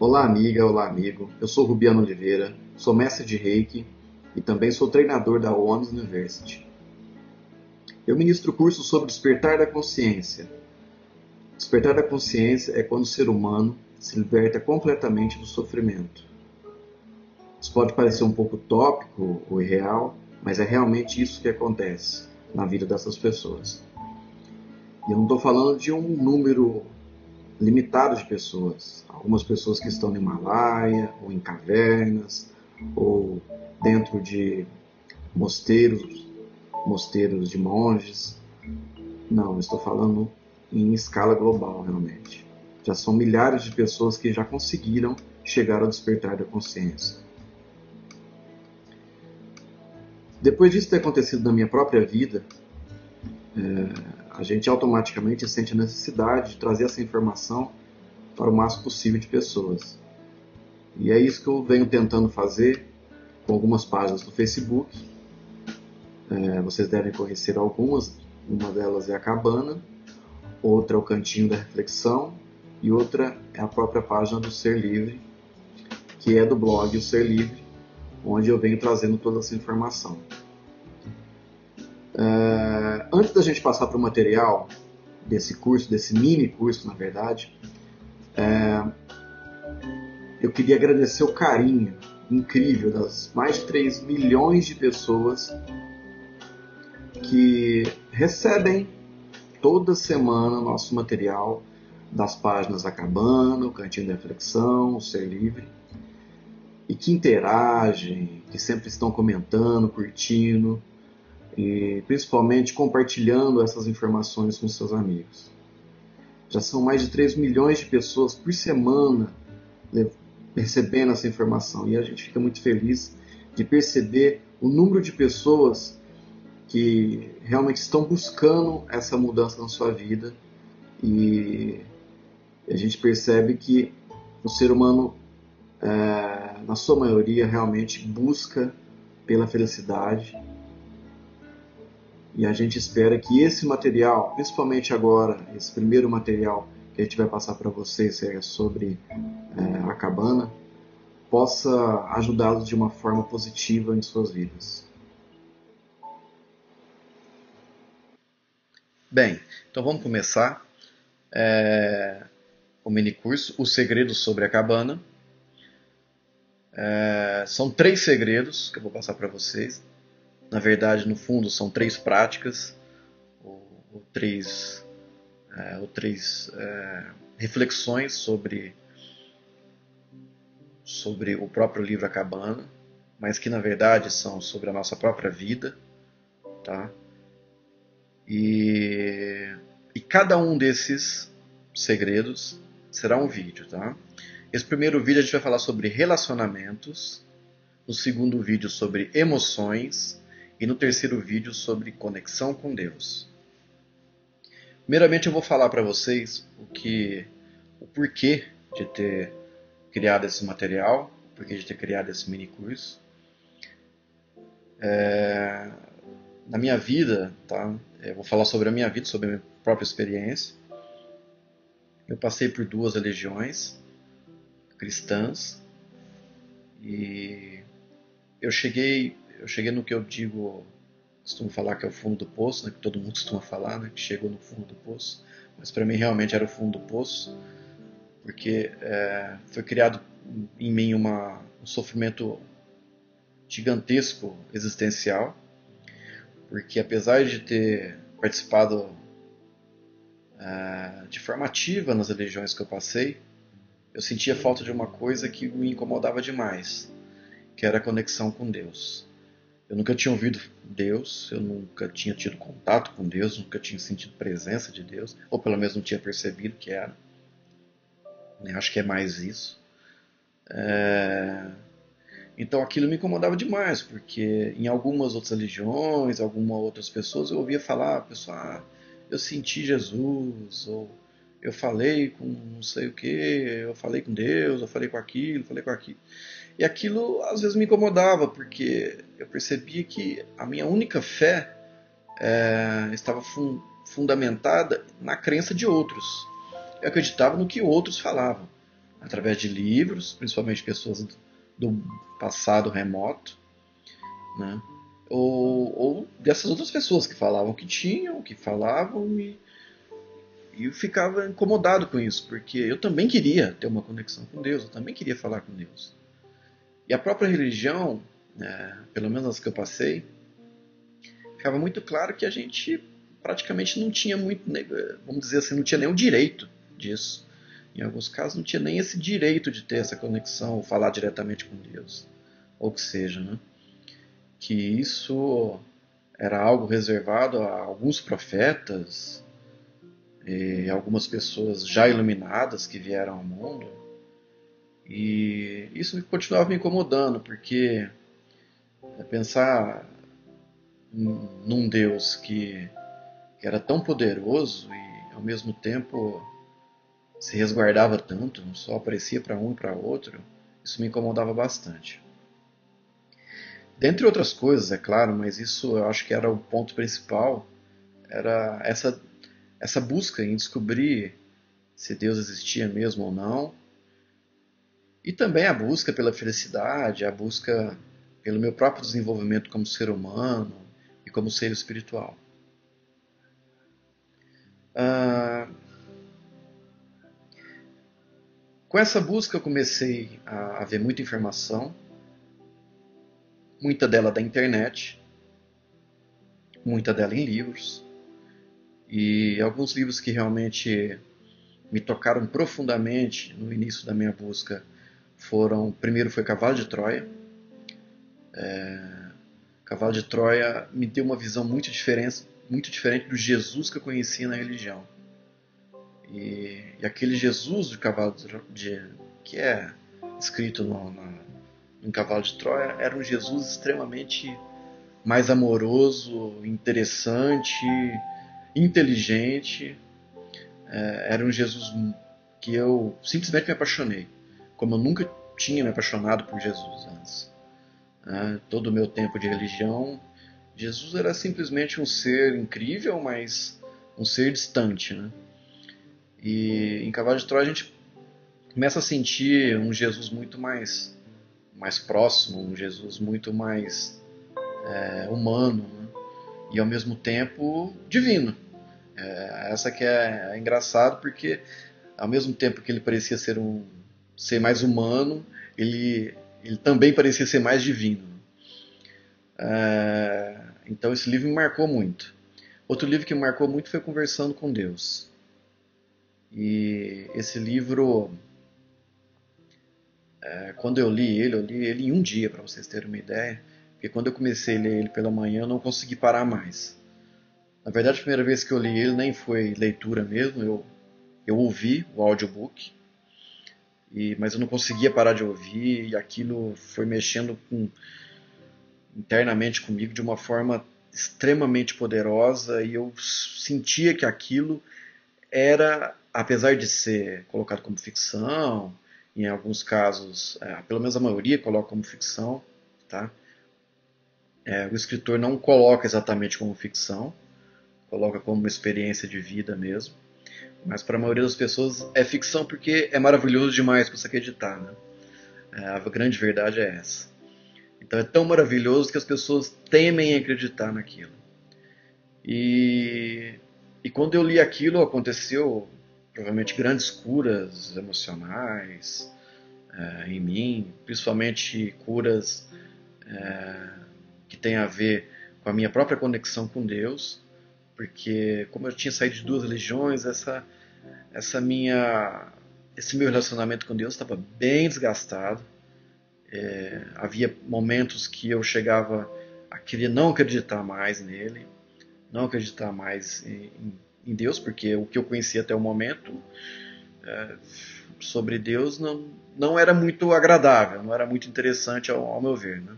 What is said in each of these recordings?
Olá, amiga, olá, amigo. Eu sou Rubiano Oliveira, sou mestre de Reiki e também sou treinador da ONS University. Eu ministro cursos sobre despertar da consciência. Despertar da consciência é quando o ser humano se liberta completamente do sofrimento. Isso pode parecer um pouco utópico ou irreal, mas é realmente isso que acontece na vida dessas pessoas. E eu não estou falando de um número limitado de pessoas. Algumas pessoas que estão no Himalaia, ou em cavernas, ou dentro de mosteiros, mosteiros de monges. Não, eu estou falando em escala global, realmente. Já são milhares de pessoas que já conseguiram chegar ao despertar da consciência. Depois disso ter acontecido na minha própria vida, a gente automaticamente sente a necessidade de trazer essa informação para o máximo possível de pessoas. E é isso que eu venho tentando fazer com algumas páginas do Facebook. Vocês devem conhecer algumas. Uma delas é a Cabana, outra é o Cantinho da Reflexão e outra é a própria página do Ser Livre, que é do blog O Ser Livre, onde eu venho trazendo toda essa informação. Antes da gente passar para o material desse curso, desse mini curso, na verdade, eu queria agradecer o carinho incrível das mais de 3 milhões de pessoas que recebem toda semana nosso material das páginas da Cabana, o Cantinho da Reflexão, o Ser Livre, e que interagem, que sempre estão comentando, curtindo e principalmente compartilhando essas informações com seus amigos. Já são mais de 3 milhões de pessoas por semana recebendo essa informação e a gente fica muito feliz de perceber o número de pessoas que realmente estão buscando essa mudança na sua vida e a gente percebe que o ser humano, na sua maioria, realmente busca pela felicidade e a gente espera que esse material, principalmente agora, esse primeiro material que a gente vai passar para vocês é sobre a Cabana, possa ajudá-los de uma forma positiva em suas vidas. Bem, então vamos começar o mini curso, Os Segredos sobre a Cabana. São 3 segredos que eu vou passar para vocês. Na verdade, no fundo, são 3 práticas, ou 3 reflexões sobre o próprio livro A Cabana, mas que na verdade são sobre a nossa própria vida, tá? E cada um desses segredos será um vídeo, tá? Esse primeiro vídeo a gente vai falar sobre relacionamentos, no segundo vídeo sobre emoções e no terceiro vídeo sobre conexão com Deus. Primeiramente eu vou falar para vocês o porquê de ter criado esse material, o porquê de ter criado esse mini curso. Na minha vida, tá? Eu vou falar sobre a minha vida, sobre a minha própria experiência. Eu passei por 2 religiões cristãs e eu cheguei no que eu costumo falar que é o fundo do poço, né, que todo mundo costuma falar, né, que chegou no fundo do poço, mas para mim realmente era o fundo do poço, porque foi criado em mim um sofrimento gigantesco existencial, porque apesar de ter participado de forma ativa nas religiões que eu passei, eu sentia falta de uma coisa que me incomodava demais, que era a conexão com Deus. Eu nunca tinha ouvido Deus, eu nunca tinha tido contato com Deus, nunca tinha sentido presença de Deus, ou pelo menos não tinha percebido que era. Acho que é mais isso. Então aquilo me incomodava demais, porque em algumas outras religiões, algumas outras pessoas, eu ouvia falar, pessoal, eu senti Jesus, ou eu falei com não sei o que, eu falei com Deus, eu falei com aquilo, falei com aquilo. E aquilo às vezes me incomodava, porque eu percebia que a minha única fé estava fundamentada na crença de outros. Eu acreditava no que outros falavam. através de livros, principalmente pessoas do passado remoto, né? Ou dessas outras pessoas que falavam que tinham, que falavam, e eu ficava incomodado com isso, porque eu também queria ter uma conexão com Deus, eu também queria falar com Deus. E a própria religião, pelo menos as que eu passei, ficava muito claro que a gente praticamente não tinha muito, vamos dizer assim, não tinha nenhum direito disso. Em alguns casos não tinha nem esse direito de ter essa conexão, ou falar diretamente com Deus, ou que seja, né? Que isso era algo reservado a alguns profetas e algumas pessoas já iluminadas que vieram ao mundo. E isso continuava me incomodando, porque pensar num Deus que era tão poderoso e ao mesmo tempo se resguardava tanto, só aparecia para um e para outro, isso me incomodava bastante. Dentre outras coisas, é claro, mas isso eu acho que era o ponto principal, era essa busca em descobrir se Deus existia mesmo ou não, e também a busca pela felicidade, a busca pelo meu próprio desenvolvimento como ser humano e como ser espiritual. Ah, com essa busca eu comecei a ver muita informação, muita dela da internet, muita dela em livros, e alguns livros que realmente me tocaram profundamente no início da minha busca foram, primeiro foi Cavalo de Troia. Cavalo de Troia me deu uma visão muito diferente do Jesus que eu conhecia na religião. E aquele Jesus de Cavalo de, que é escrito em Cavalo de Troia era um Jesus extremamente mais amoroso, interessante, inteligente. Era um Jesus que eu simplesmente me apaixonei, como eu nunca tinha me apaixonado por Jesus antes. Todo o meu tempo de religião, Jesus era simplesmente um ser incrível, mas um ser distante, né? E em Cavalo de Troia a gente começa a sentir um Jesus muito mais próximo, um Jesus muito mais humano, né? E ao mesmo tempo divino. Essa que é engraçado porque ao mesmo tempo que ele parecia ser um ser mais humano, ele também parecia ser mais divino. Então esse livro me marcou muito. Outro livro que me marcou muito foi Conversando com Deus. E esse livro, quando eu li ele em um dia, para vocês terem uma ideia, porque quando eu comecei a ler ele pela manhã, eu não consegui parar mais. Na verdade, a primeira vez que eu li ele nem foi leitura mesmo, eu ouvi o audiobook, mas eu não conseguia parar de ouvir, e aquilo foi mexendo internamente comigo de uma forma extremamente poderosa, e eu sentia que aquilo era, apesar de ser colocado como ficção, em alguns casos, pelo menos a maioria coloca como ficção, tá? O escritor não coloca exatamente como ficção, coloca como uma experiência de vida mesmo, mas para a maioria das pessoas é ficção porque é maravilhoso demais para você acreditar, né? A grande verdade é essa. Então é tão maravilhoso que as pessoas temem acreditar naquilo. E, e quando eu li aquilo, aconteceu provavelmente grandes curas emocionais em mim, principalmente curas que têm a ver com a minha própria conexão com Deus, porque como eu tinha saído de duas religiões, essa minha esse meu relacionamento com Deus estava bem desgastado. Havia momentos que eu chegava a querer não acreditar mais nele, não acreditar mais em Deus, porque o que eu conhecia até o momento sobre Deus não era muito agradável, não era muito interessante ao meu ver, né?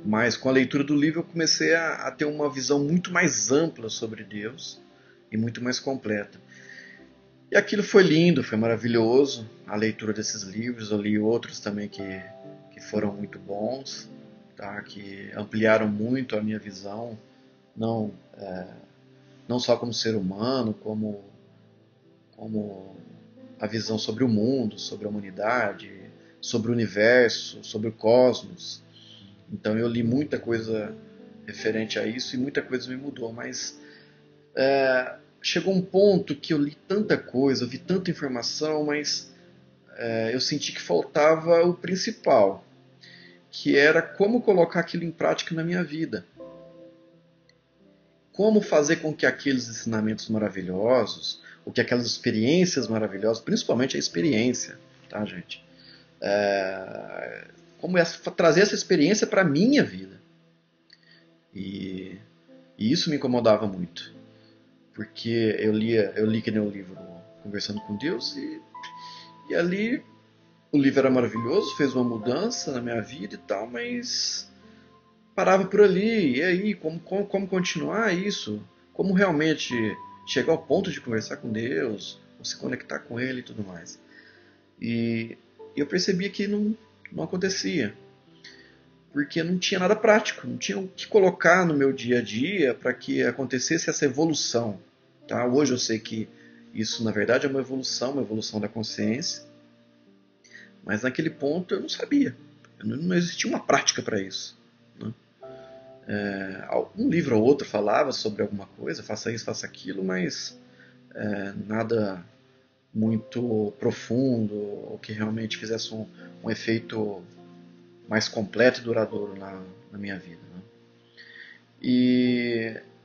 Mas com a leitura do livro eu comecei a ter uma visão muito mais ampla sobre Deus e muito mais completa. E aquilo foi lindo, foi maravilhoso, a leitura desses livros. Eu li outros também que foram muito bons, tá? Que ampliaram muito a minha visão, não, não só como ser humano, como a visão sobre o mundo, sobre a humanidade, sobre o universo, sobre o cosmos. Então eu li muita coisa referente a isso e muita coisa me mudou, mas chegou um ponto que eu li tanta coisa, eu vi tanta informação, mas eu senti que faltava o principal, que era como colocar aquilo em prática na minha vida. Como fazer com que aqueles ensinamentos maravilhosos, ou que aquelas experiências maravilhosas, principalmente a experiência, tá, gente? Como trazer essa experiência para a minha vida. E isso me incomodava muito. Porque eu li que nem o livro Conversando com Deus, e ali o livro era maravilhoso, fez uma mudança na minha vida e tal, mas parava por ali. E aí, como continuar isso? Como realmente chegar ao ponto de conversar com Deus, ou se conectar com Ele e tudo mais. E eu percebia que não acontecia. Porque não tinha nada prático, não tinha o que colocar no meu dia a dia para que acontecesse essa evolução. Tá? Hoje eu sei que isso, na verdade, é uma evolução da consciência. Mas naquele ponto eu não sabia. Não existia uma prática para isso. Né? Um livro ou outro falava sobre alguma coisa, faça isso, faça aquilo, mas nada muito profundo ou que realmente fizesse um efeito mais completo e duradouro na minha vida. Né?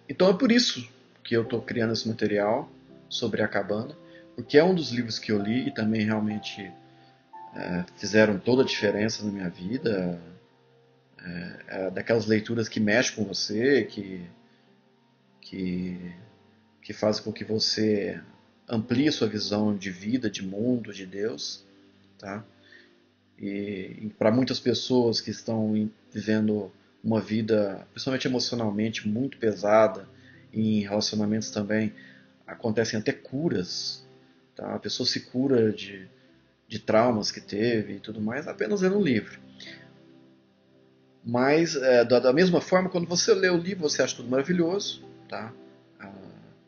Então é por isso que eu estou criando esse material sobre a cabana, porque é um dos livros que eu li e também realmente fizeram toda a diferença na minha vida. Daquelas leituras que mexem com você, que fazem com que você amplie a sua visão de vida, de mundo, de Deus. Tá? E para muitas pessoas que estão vivendo uma vida, principalmente emocionalmente, muito pesada, e em relacionamentos também, acontecem até curas. Tá? A pessoa se cura de traumas que teve e tudo mais, apenas lendo um livro. Mas, da mesma forma, quando você lê o livro, você acha tudo maravilhoso. Tá?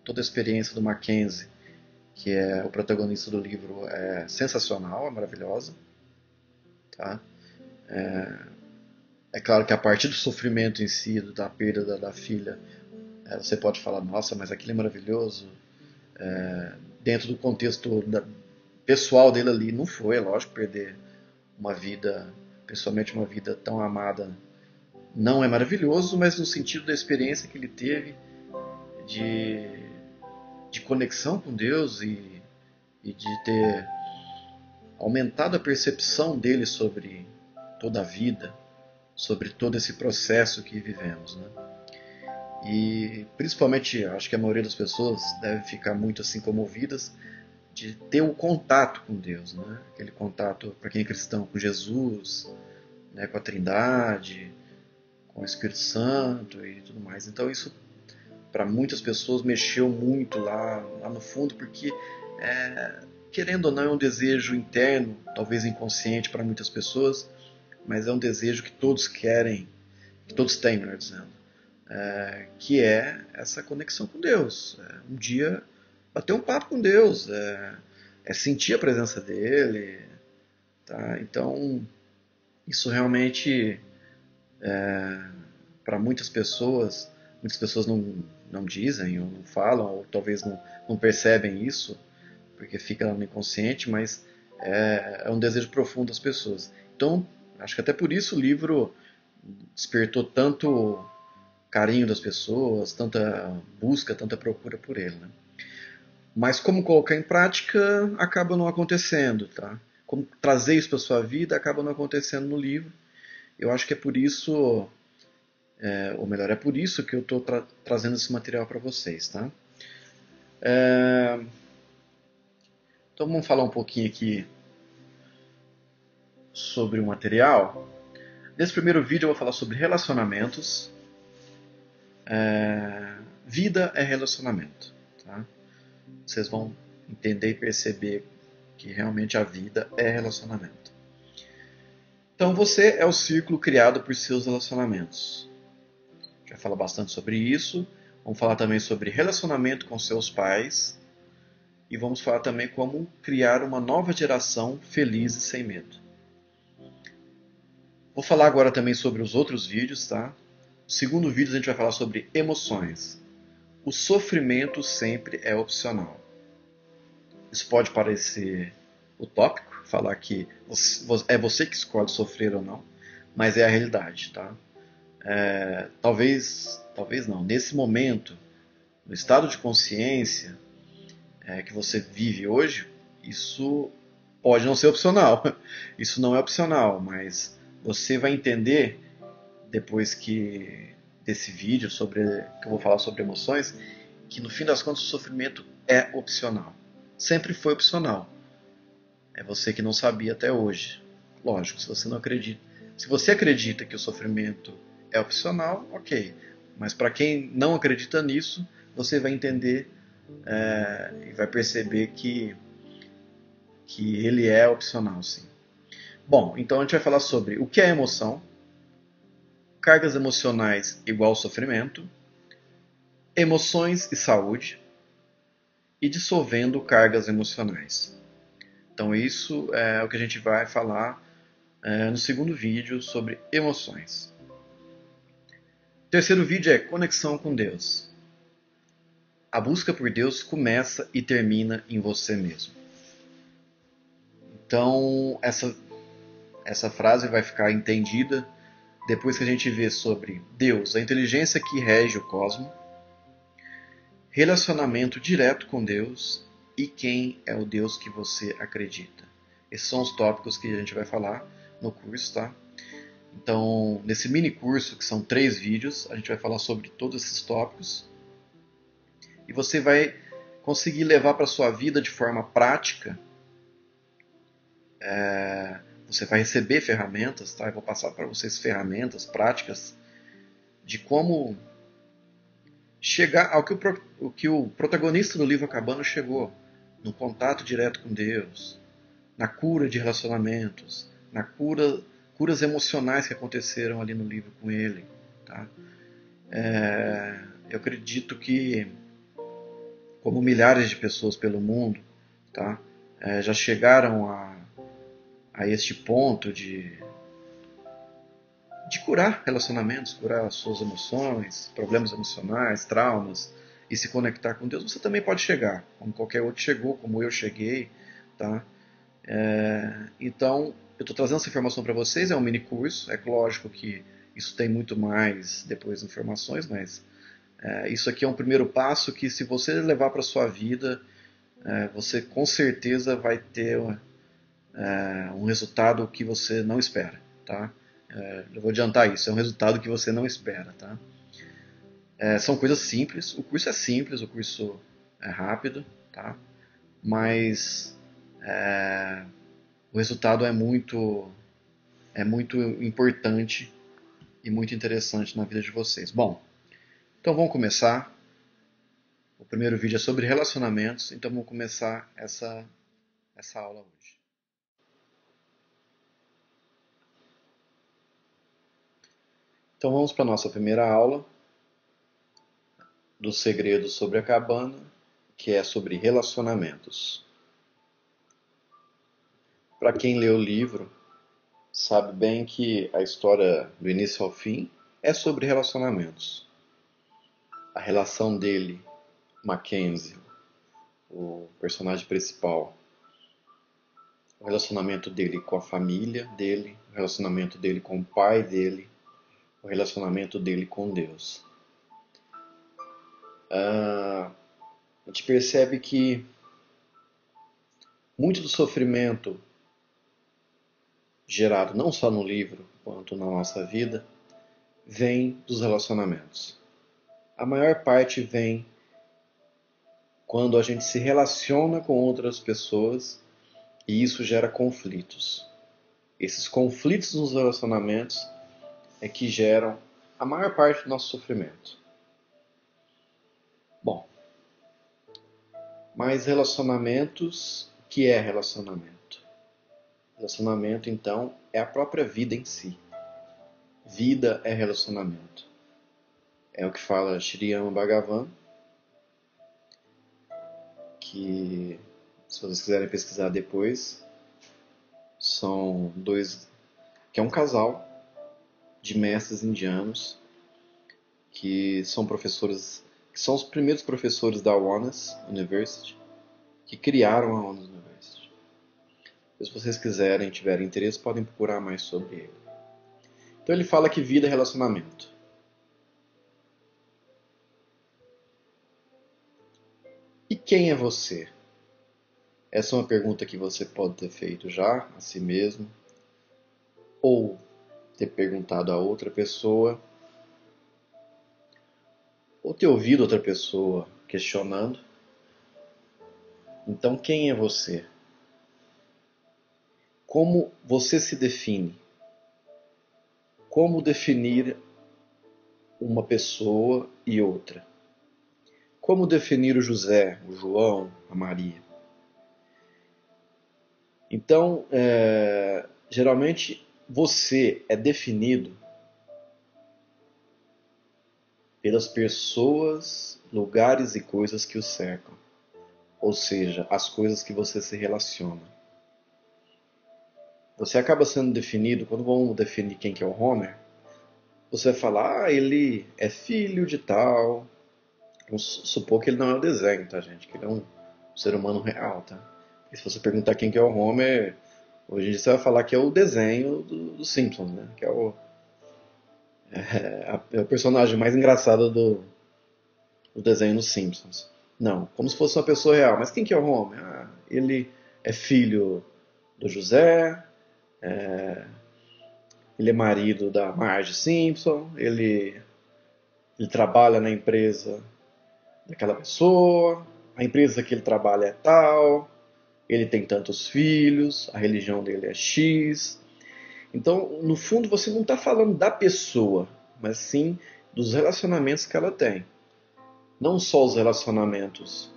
Toda a experiência do Mackenzie, que é o protagonista do livro, é sensacional, é maravilhosa. Tá? É claro que a partir do sofrimento em si, da perda da filha, você pode falar, nossa, mas aquilo é maravilhoso. Dentro do contexto pessoal dele ali, não foi, é lógico, perder uma vida, pessoalmente uma vida tão amada, não é maravilhoso, mas no sentido da experiência que ele teve de conexão com Deus e de ter aumentado a percepção dele sobre toda a vida, sobre todo esse processo que vivemos, né? E principalmente, acho que a maioria das pessoas deve ficar muito assim comovidas de ter o contato com Deus, né? Aquele contato, para quem é cristão, com Jesus, né? Com a Trindade, com o Espírito Santo e tudo mais. Então isso, para muitas pessoas, mexeu muito lá no fundo, porque, querendo ou não, é um desejo interno, talvez inconsciente para muitas pessoas, mas é um desejo que todos querem, que todos têm, melhor dizendo, que é essa conexão com Deus. Um dia bater um papo com Deus, sentir a presença dele. Tá? Então, isso realmente, para muitas pessoas não dizem, ou não falam, ou talvez não percebem isso, porque fica no inconsciente, mas é um desejo profundo das pessoas. Então, acho que até por isso o livro despertou tanto carinho das pessoas, tanta busca, tanta procura por ele. Né? Mas como colocar em prática acaba não acontecendo. Tá? Como trazer isso para sua vida acaba não acontecendo no livro. Eu acho que é por isso, ou melhor, é por isso que eu estou trazendo esse material para vocês. Tá? Então vamos falar um pouquinho aqui sobre o material. Nesse primeiro vídeo eu vou falar sobre relacionamentos. Vida é relacionamento. Tá? Vocês vão entender e perceber que realmente a vida é relacionamento. Então você é o círculo criado por seus relacionamentos. Já fala bastante sobre isso. Vamos falar também sobre relacionamento com seus pais. e vamos falar também como criar uma nova geração feliz e sem medo. Vou falar agora também sobre os outros vídeos, tá? No segundo vídeo a gente vai falar sobre emoções. O sofrimento sempre é opcional. Isso pode parecer utópico, falar que é você que escolhe sofrer ou não, mas é a realidade, tá? Talvez não. Nesse momento, no estado de consciência que você vive hoje, isso pode não ser opcional. Isso não é opcional, mas você vai entender depois desse vídeo que eu vou falar sobre emoções, que no fim das contas o sofrimento é opcional. Sempre foi opcional. É você que não sabia até hoje. Lógico, se você não acredita. Se você acredita que o sofrimento é opcional, ok. Mas para quem não acredita nisso, você vai entender e vai perceber que ele é opcional, sim. Bom, então a gente vai falar sobre o que é emoção, cargas emocionais igual sofrimento, emoções e saúde, e dissolvendo cargas emocionais. Então isso é o que a gente vai falar no segundo vídeo sobre emoções. O terceiro vídeo é conexão com Deus. A busca por Deus começa e termina em você mesmo. Então essa frase vai ficar entendida depois que a gente vê sobre Deus, a inteligência que rege o cosmos, relacionamento direto com Deus e quem é o Deus que você acredita. Esses são os tópicos que a gente vai falar no curso, tá? Então, nesse mini curso, que são 3 vídeos, a gente vai falar sobre todos esses tópicos. E você vai conseguir levar para a sua vida de forma prática. Você vai receber ferramentas, tá? Eu vou passar para vocês ferramentas práticas de como chegar ao que o protagonista do livro A Cabana chegou, no contato direto com Deus, na cura de relacionamentos, na curas emocionais que aconteceram ali no livro com ele. Tá? Eu acredito que, como milhares de pessoas pelo mundo, tá? Já chegaram a este ponto de curar relacionamentos, curar suas emoções, problemas emocionais, traumas, e se conectar com Deus, você também pode chegar, como qualquer outro chegou, como eu cheguei, tá? Então, eu estou trazendo essa informação para vocês, é um mini curso, é lógico que isso tem muito mais depois informações, mas isso aqui é um primeiro passo que, se você levar para a sua vida, você com certeza vai ter um resultado que você não espera, tá? Eu vou adiantar isso, é um resultado que você não espera, tá? São coisas simples, o curso é simples, o curso é rápido, tá? Mas o resultado é muito importante e muito interessante na vida de vocês. Bom, então vamos começar. O primeiro vídeo é sobre relacionamentos, então vamos começar essa aula hoje. Então vamos para a nossa primeira aula dos segredos sobre a cabana, que é sobre relacionamentos. Para quem lê o livro, sabe bem que a história do início ao fim é sobre relacionamentos. A relação dele, Mackenzie, o personagem principal, o relacionamento dele com a família dele, o relacionamento dele com o pai dele, o relacionamento dele com Deus. A gente percebe que muito do sofrimento gerado não só no livro, quanto na nossa vida, vem dos relacionamentos. A maior parte vem quando a gente se relaciona com outras pessoas e isso gera conflitos. Esses conflitos nos relacionamentos é que geram a maior parte do nosso sofrimento. Bom, mas relacionamentos, o que é relacionamento? Relacionamento, então, é a própria vida em si. Vida é relacionamento. É o que fala Shriyama Bhagavan, que, se vocês quiserem pesquisar depois, são dois, que é um casal de mestres indianos que são professores, que são os primeiros professores da Honors University, que criaram a Honors University. Se vocês quiserem, tiverem interesse, podem procurar mais sobre ele. Então ele fala que vida é relacionamento. E quem é você? Essa é uma pergunta que você pode ter feito já a si mesmo, ou ter perguntado a outra pessoa, ou ter ouvido outra pessoa questionando. Então, quem é você? Como você se define? Como definir uma pessoa e outra? Como definir o José, o João, a Maria? Então, geralmente você é definido pelas pessoas, lugares e coisas que o cercam. Ou seja, as coisas que você se relaciona. Você acaba sendo definido, quando vamos definir quem que é o Homer, você vai falar, ele é filho de tal. Vamos supor que ele não é o desenho, tá, gente? Que ele é um ser humano real, tá? E se você perguntar quem que é o Homer, hoje em dia você vai falar que é o desenho do Simpsons, né? Que é o personagem mais engraçado do desenho dos Simpsons. Não, como se fosse uma pessoa real. Mas quem que é o Homer? Ah, ele é filho do José, ele é marido da Marge Simpson, ele trabalha na empresa daquela pessoa, a empresa que ele trabalha é tal, ele tem tantos filhos, a religião dele é X. Então, no fundo, você não está falando da pessoa, mas sim dos relacionamentos que ela tem. Não só os relacionamentos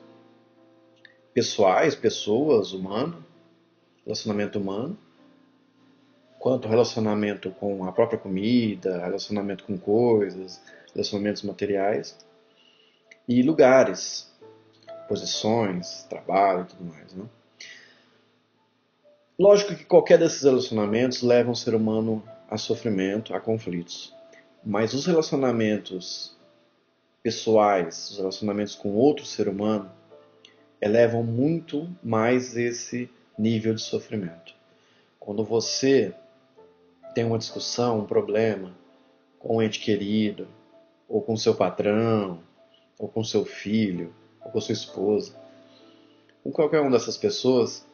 pessoais, pessoas, relacionamento humano, quanto relacionamento com a própria comida, relacionamento com coisas, relacionamentos materiais e lugares, posições, trabalho e tudo mais, né? Lógico que qualquer desses relacionamentos leva um ser humano a sofrimento, a conflitos. Mas os relacionamentos pessoais, os relacionamentos com outro ser humano, elevam muito mais esse nível de sofrimento. Quando você tem uma discussão, um problema com um ente querido, ou com seu patrão, ou com seu filho, ou com sua esposa, com qualquer uma dessas pessoas,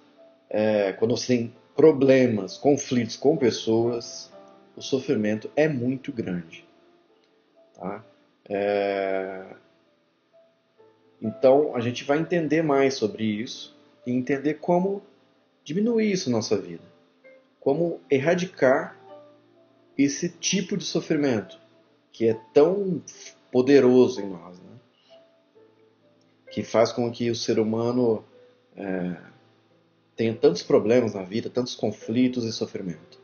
quando você tem problemas, conflitos com pessoas, o sofrimento é muito grande. Tá? Então a gente vai entender mais sobre isso e entender como diminuir isso na nossa vida. Como erradicar esse tipo de sofrimento que é tão poderoso em nós, né? Que faz com que o ser humano tenha tantos problemas na vida, tantos conflitos e sofrimento.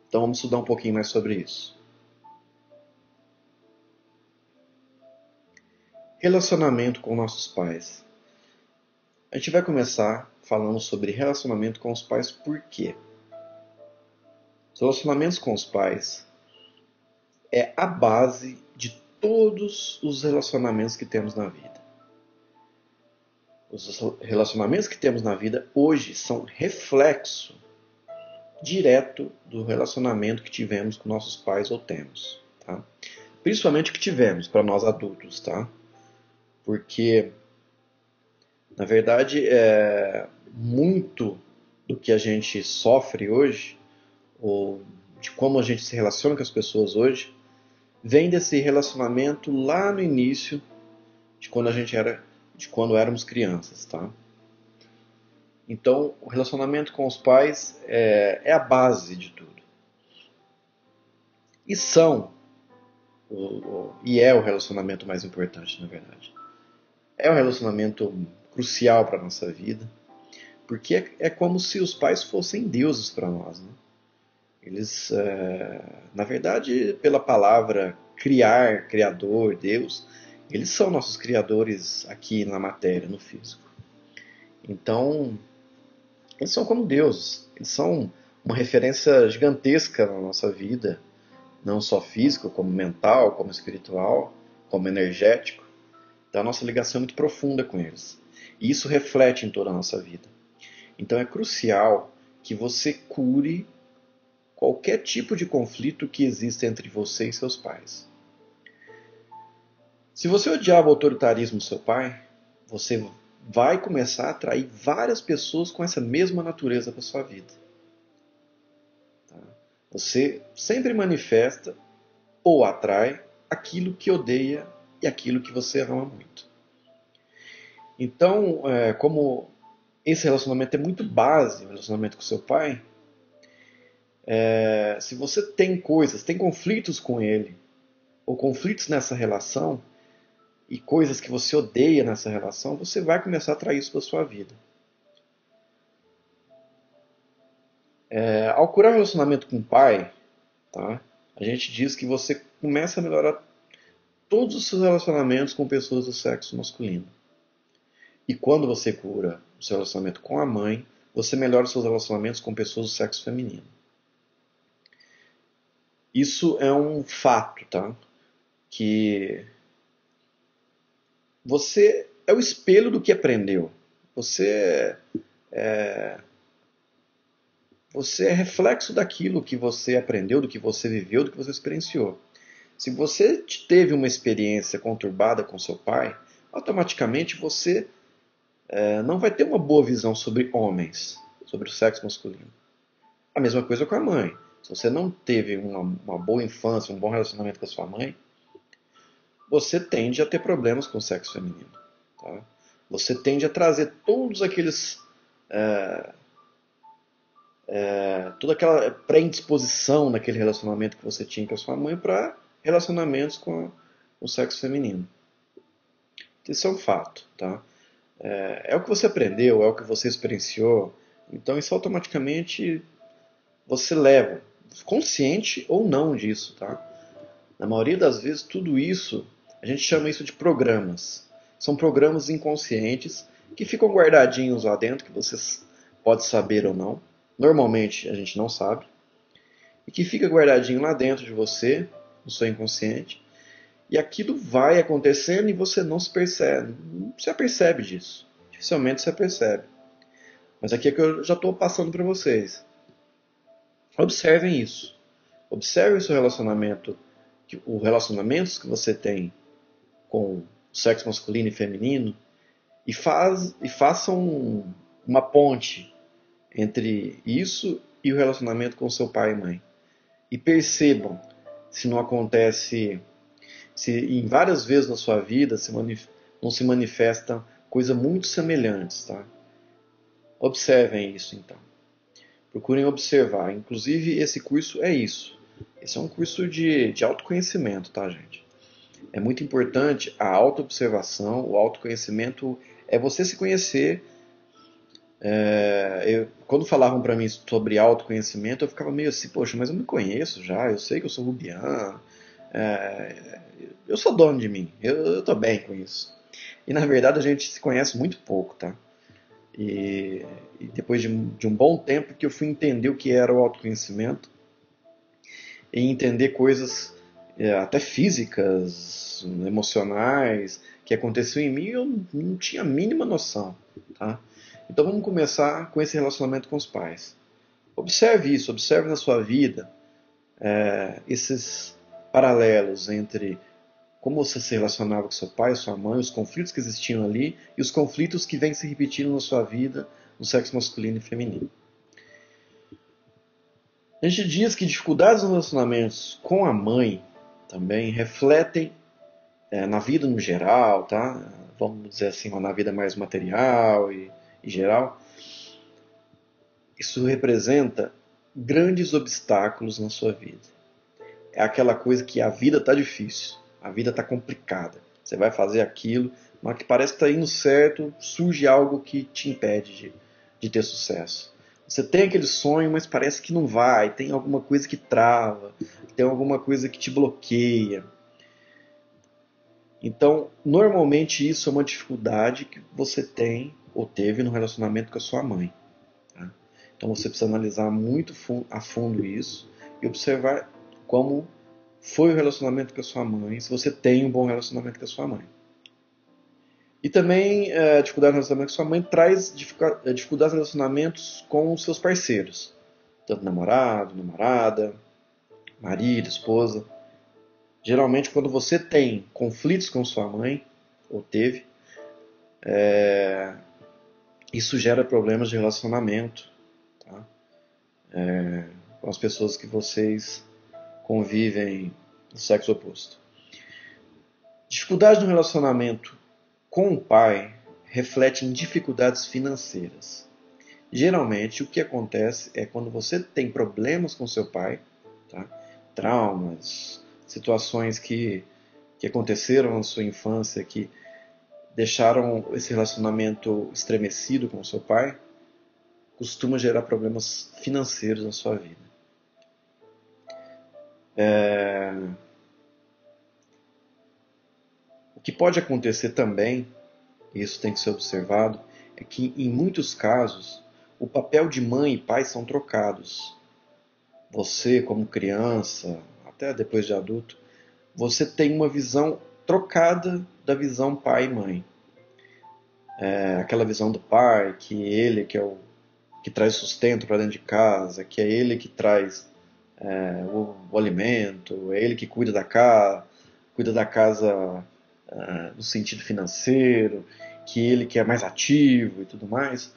Então vamos estudar um pouquinho mais sobre isso. Relacionamento com nossos pais. A gente vai começar falando sobre relacionamento com os pais, por quê? Os relacionamentos com os pais é a base de todos os relacionamentos que temos na vida. Os relacionamentos que temos na vida hoje são reflexo direto do relacionamento que tivemos com nossos pais ou temos. Tá? Principalmente o que tivemos para nós adultos. Tá? Porque, na verdade, muito do que a gente sofre hoje, ou de como a gente se relaciona com as pessoas hoje, vem desse relacionamento lá no início de quando éramos crianças, tá? Então, o relacionamento com os pais é a base de tudo. E é o relacionamento mais importante, na verdade. É um relacionamento crucial para a nossa vida, porque é como se os pais fossem deuses para nós, né? Eles, na verdade, pela palavra criar, criador, Deus, Eles são nossos criadores aqui na matéria, no físico. Então, eles são como deuses. Eles são uma referência gigantesca na nossa vida, não só física, como mental, como espiritual, como energético. Então, a nossa ligação é muito profunda com eles. E isso reflete em toda a nossa vida. Então, é crucial que você cure qualquer tipo de conflito que exista entre você e seus pais. Se você odiava o autoritarismo do seu pai, você vai começar a atrair várias pessoas com essa mesma natureza para sua vida. Tá? Você sempre manifesta ou atrai aquilo que odeia e aquilo que você ama muito. Então, como esse relacionamento é muito base, o relacionamento com seu pai, se você tem coisas, tem conflitos com ele, ou conflitos nessa relação, e coisas que você odeia nessa relação, você vai começar a atrair isso para sua vida. Ao curar o relacionamento com o pai, tá, a gente diz que você começa a melhorar todos os seus relacionamentos com pessoas do sexo masculino. E quando você cura o seu relacionamento com a mãe, você melhora os seus relacionamentos com pessoas do sexo feminino. Isso é um fato, tá? Que você é o espelho do que aprendeu. Você é reflexo daquilo que você aprendeu, do que você viveu, do que você experienciou. Se você teve uma experiência conturbada com seu pai, automaticamente você não vai ter uma boa visão sobre homens, sobre o sexo masculino. A mesma coisa com a mãe. Se você não teve uma boa infância, um bom relacionamento com a sua mãe, você tende a ter problemas com o sexo feminino. Tá? Você tende a trazer todos aqueles toda aquela predisposição naquele relacionamento que você tinha com a sua mãe para relacionamentos com o sexo feminino. Isso é um fato, tá? É o que você aprendeu, é o que você experienciou, então isso automaticamente você leva, consciente ou não disso, tá? Na maioria das vezes tudo isso, a gente chama isso de programas. São programas inconscientes que ficam guardadinhos lá dentro, que você pode saber ou não. Normalmente a gente não sabe. E que fica guardadinho lá dentro de você, no seu inconsciente. E aquilo vai acontecendo e você não se percebe. Não se apercebe disso. Dificilmente você percebe. Mas aqui é que eu já estou passando para vocês. Observem isso. Observem o seu relacionamento, os relacionamentos que você tem com o sexo masculino e feminino e façam uma ponte entre isso e o relacionamento com seu pai e mãe. E percebam se não acontece, se em várias vezes na sua vida não se manifestam coisas muito semelhantes. Tá? Observem isso então. Procurem observar. Inclusive esse curso é isso. Esse é um curso de autoconhecimento, tá, gente? É muito importante a autoobservação, o autoconhecimento é você se conhecer. Quando falavam para mim sobre autoconhecimento, eu ficava meio assim, poxa, mas eu me conheço já, eu sei que eu sou rubiano, eu sou dono de mim, eu tô bem com isso. E na verdade a gente se conhece muito pouco, tá? E depois de um bom tempo que eu fui entender o que era o autoconhecimento e entender coisas até físicas, emocionais, que aconteceu em mim, eu não tinha a mínima noção, tá? Então vamos começar com esse relacionamento com os pais. Observe isso, observe na sua vida esses paralelos entre como você se relacionava com seu pai, sua mãe, os conflitos que existiam ali e os conflitos que vêm se repetindo na sua vida no sexo masculino e feminino. A gente diz que dificuldades nos relacionamentos com a mãe também refletem na vida no geral, tá? Vamos dizer assim, na vida mais material e geral. Isso representa grandes obstáculos na sua vida. É aquela coisa que a vida está difícil, a vida está complicada. Você vai fazer aquilo, mas que parece que está indo certo, surge algo que te impede de ter sucesso. Você tem aquele sonho, mas parece que não vai, tem alguma coisa que trava, tem alguma coisa que te bloqueia. Então, normalmente isso é uma dificuldade que você tem ou teve no relacionamento com a sua mãe. Tá? Então você precisa analisar muito a fundo isso e observar como foi o relacionamento com a sua mãe, se você tem um bom relacionamento com a sua mãe. E também a dificuldade no relacionamento com a sua mãe traz dificuldades nos relacionamentos com os seus parceiros, tanto namorado, namorada, marido, esposa. Geralmente, quando você tem conflitos com sua mãe, ou teve, isso gera problemas de relacionamento, tá? Com as pessoas que vocês convivem do sexo oposto. Dificuldade no relacionamento com o pai reflete em dificuldades financeiras. Geralmente, o que acontece é quando você tem problemas com seu pai, tá? Traumas, situações que aconteceram na sua infância que deixaram esse relacionamento estremecido com o seu pai, costuma gerar problemas financeiros na sua vida. O que pode acontecer também, e isso tem que ser observado, é que em muitos casos o papel de mãe e pai são trocados. Você, como criança, até depois de adulto, você tem uma visão trocada da visão pai e mãe. Aquela visão do pai, que ele que é o que traz sustento para dentro de casa, que é ele que traz o alimento, é ele que cuida da casa no sentido financeiro, que ele que é mais ativo e tudo mais.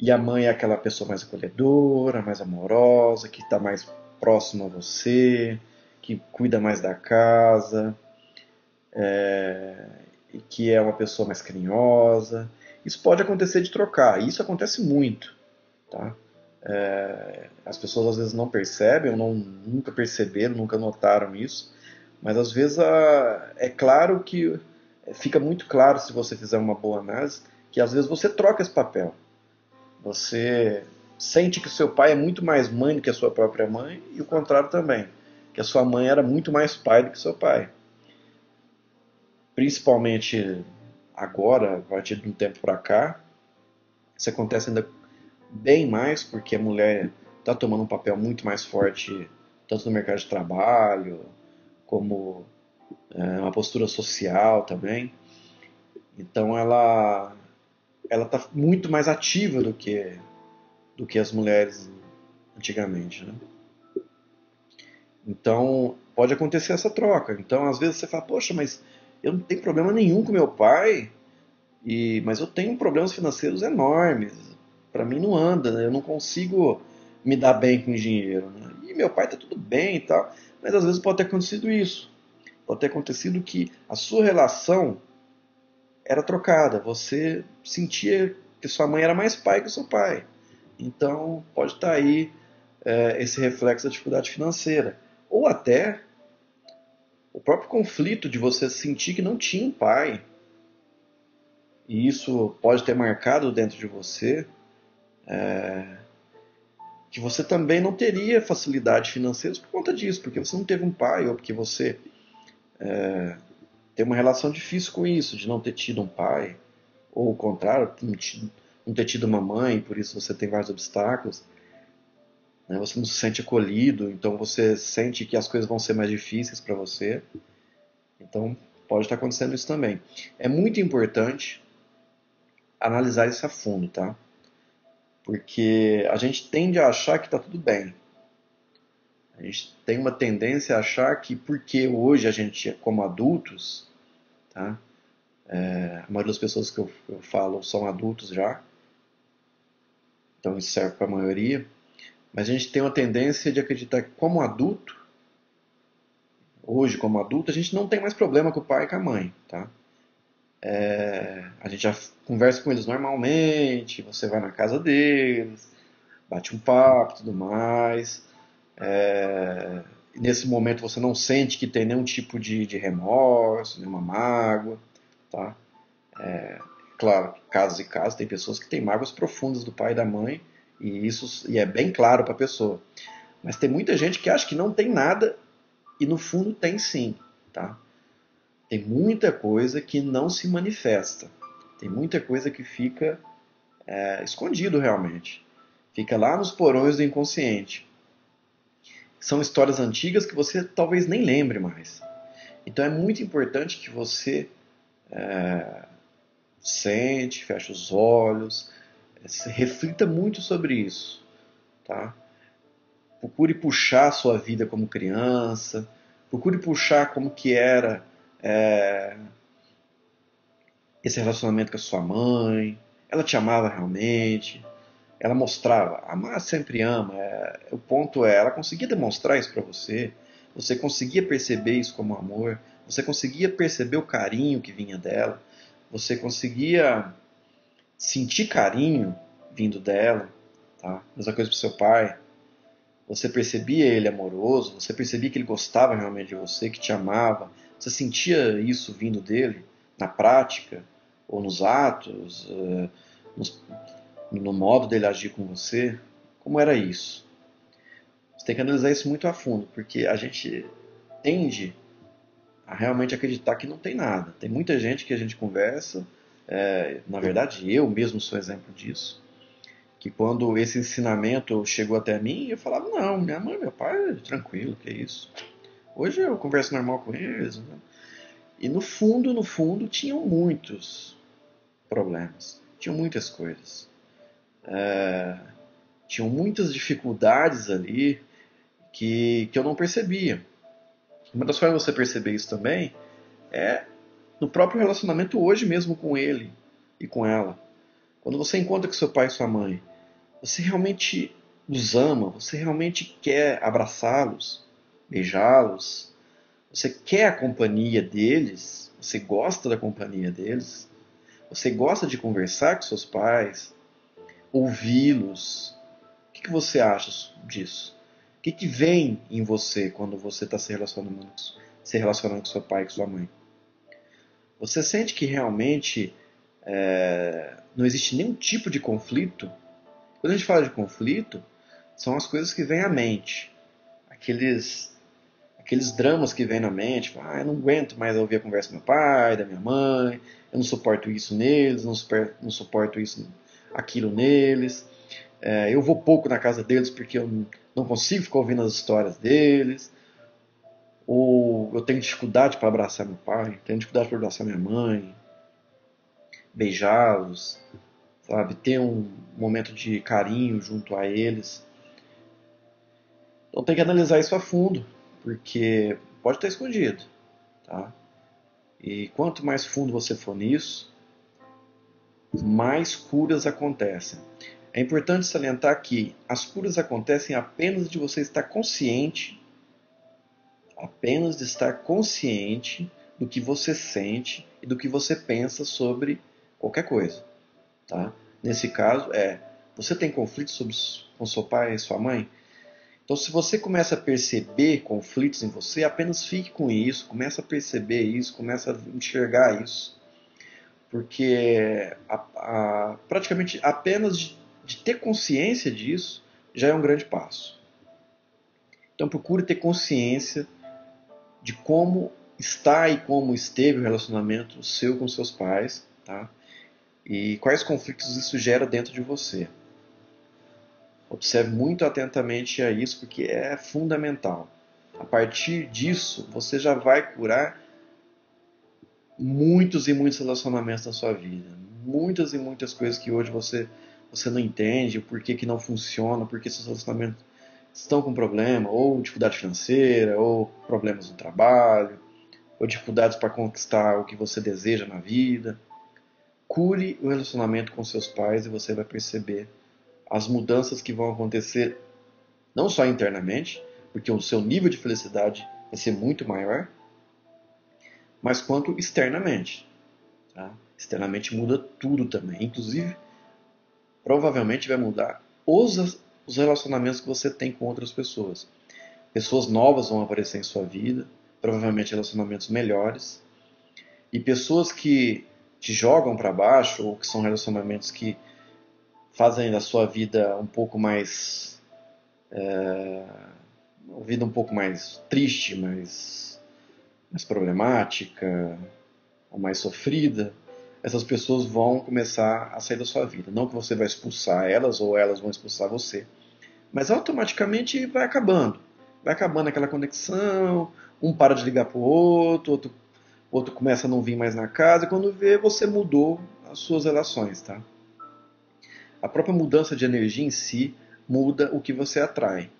E a mãe é aquela pessoa mais acolhedora, mais amorosa, que está mais próxima a você, que cuida mais da casa, e que é uma pessoa mais carinhosa. Isso pode acontecer de trocar, e isso acontece muito. Tá? As pessoas às vezes não percebem, ou nunca perceberam, nunca notaram isso, mas às vezes é claro que fica muito claro se você fizer uma boa análise, que às vezes você troca esse papel. Você sente que o seu pai é muito mais mãe do que a sua própria mãe, e o contrário também, que a sua mãe era muito mais pai do que seu pai. Principalmente agora, a partir de um tempo para cá, isso acontece ainda bem mais porque a mulher está tomando um papel muito mais forte, tanto no mercado de trabalho, como uma postura social também. Então ela está muito mais ativa do que as mulheres antigamente, né? Então pode acontecer essa troca. Então às vezes você fala, poxa, mas eu não tenho problema nenhum com meu pai, mas eu tenho problemas financeiros enormes. Para mim não anda, né? Eu não consigo me dar bem com dinheiro, né? E meu pai tá tudo bem e tal, mas às vezes pode ter acontecido isso. Pode ter acontecido que a sua relação era trocada. Você sentia que sua mãe era mais pai que o seu pai. Então pode estar aí esse reflexo da dificuldade financeira. Ou até o próprio conflito de você sentir que não tinha um pai. E isso pode ter marcado dentro de você que você também não teria facilidade financeira por conta disso, porque você não teve um pai, ou porque você tem uma relação difícil com isso, de não ter tido um pai, ou o contrário, não ter tido uma mãe, por isso você tem vários obstáculos, né? Você não se sente acolhido, então você sente que as coisas vão ser mais difíceis para você. Então pode estar acontecendo isso também. É muito importante analisar isso a fundo, tá? Porque a gente tende a achar que está tudo bem. A gente tem uma tendência a achar que porque hoje a gente, como adultos, tá? A maioria das pessoas que eu falo são adultos já, então isso serve para a maioria, mas a gente tem uma tendência de acreditar que como adulto, hoje como adulto, a gente não tem mais problema com o pai e com a mãe, tá? A gente já conversa com eles normalmente, você vai na casa deles, bate um papo e tudo mais. E nesse momento você não sente que tem nenhum tipo de remorso, nenhuma mágoa, tá? Claro, casos e casos, tem pessoas que têm mágoas profundas do pai e da mãe, e é bem claro para a pessoa. Mas tem muita gente que acha que não tem nada e no fundo tem sim, tá? Tem muita coisa que não se manifesta. Tem muita coisa que fica escondido realmente. Fica lá nos porões do inconsciente. São histórias antigas que você talvez nem lembre mais. Então é muito importante que você sente, feche os olhos, reflita muito sobre isso, tá? Procure puxar a sua vida como criança, procure puxar como que era esse relacionamento com a sua mãe. Ela te amava realmente? Ela mostrava? Amar sempre ama. O ponto é, ela conseguia demonstrar isso para você? Você conseguia perceber isso como amor? Você conseguia perceber o carinho que vinha dela? Você conseguia sentir carinho vindo dela? Tá? Mesma coisa para o seu pai. Você percebia ele amoroso? Você percebia que ele gostava realmente de você, que te amava? Você sentia isso vindo dele na prática? Ou nos atos? No modo dele agir com você? Como era isso? Você tem que analisar isso muito a fundo, porque a gente tende a realmente acreditar que não tem nada. Tem muita gente que a gente conversa, na verdade eu mesmo sou exemplo disso, que quando esse ensinamento chegou até mim, eu falava, não, minha mãe e meu pai, tranquilo, que é isso. Hoje eu converso normal com eles. Né? E no fundo, tinham muitos problemas. Tinham muitas coisas. Tinham muitas dificuldades ali que eu não percebia. Uma das formas de você perceber isso também é no próprio relacionamento hoje mesmo com ele e com ela. Quando você encontra com seu pai e sua mãe, você realmente os ama, você realmente quer abraçá-los, beijá-los, você quer a companhia deles, você gosta da companhia deles, você gosta de conversar com seus pais, ouvi-los. O que você acha disso? O que vem em você quando você está se relacionando com seu pai e com sua mãe? Você sente que realmente não existe nenhum tipo de conflito? Quando a gente fala de conflito, são as coisas que vêm à mente. Aqueles dramas que vêm na mente. Eu não aguento mais ouvir a conversa do meu pai, da minha mãe. Eu não suporto isso neles, não suporto isso, aquilo neles. Eu vou pouco na casa deles porque eu não consigo ficar ouvindo as histórias deles. Ou eu tenho dificuldade para abraçar meu pai, tenho dificuldade para abraçar minha mãe, beijá-los, sabe? Ter um momento de carinho junto a eles. Então tem que analisar isso a fundo, porque pode estar escondido, tá? E quanto mais fundo você for nisso, mais curas acontecem. É importante salientar que as curas acontecem apenas de você estar consciente, apenas de estar consciente do que você sente e do que você pensa sobre qualquer coisa, tá? Nesse caso, você tem conflitos com seu pai e sua mãe? Então, se você começa a perceber conflitos em você, apenas fique com isso, começa a perceber isso, começa a enxergar isso. Porque praticamente apenas de ter consciência disso já é um grande passo. Então, procure ter consciência de como está e como esteve o relacionamento seu com seus pais, tá? E quais conflitos isso gera dentro de você. Observe muito atentamente a isso, porque é fundamental. A partir disso, você já vai curar muitos e muitos relacionamentos na sua vida. Muitas e muitas coisas que hoje você não entende, por que não funciona, por que seus relacionamentos estão com problema, ou dificuldade financeira, ou problemas no trabalho, ou dificuldades para conquistar o que você deseja na vida. Cure o relacionamento com seus pais e você vai perceber as mudanças que vão acontecer não só internamente, porque o seu nível de felicidade vai ser muito maior, mas quanto externamente. Tá? Externamente muda tudo também, inclusive provavelmente vai mudar os relacionamentos que você tem com outras pessoas. Pessoas novas vão aparecer em sua vida, provavelmente relacionamentos melhores, e pessoas que te jogam para baixo ou que são relacionamentos que fazem da sua vida um pouco mais uma vida um pouco mais triste, mais mais problemática ou mais sofrida, essas pessoas vão começar a sair da sua vida. Não que você vai expulsar elas ou elas vão expulsar você, mas automaticamente vai acabando. Vai acabando aquela conexão, um para de ligar para o outro, outro começa a não vir mais na casa, e quando vê, você mudou as suas relações, tá? A própria mudança de energia em si muda o que você atrai.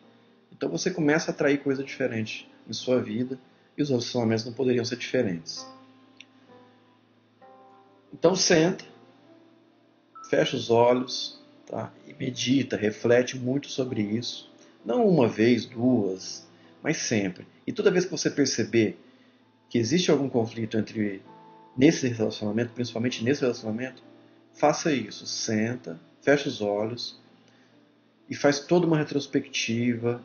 Então você começa a atrair coisa diferente em sua vida, e os relacionamentos não poderiam ser diferentes. Então senta, fecha os olhos, tá? E medita, reflete muito sobre isso. Não uma vez, duas, mas sempre. E toda vez que você perceber que existe algum conflito nesse relacionamento, principalmente nesse relacionamento, faça isso. Senta, fecha os olhos e faz toda uma retrospectiva.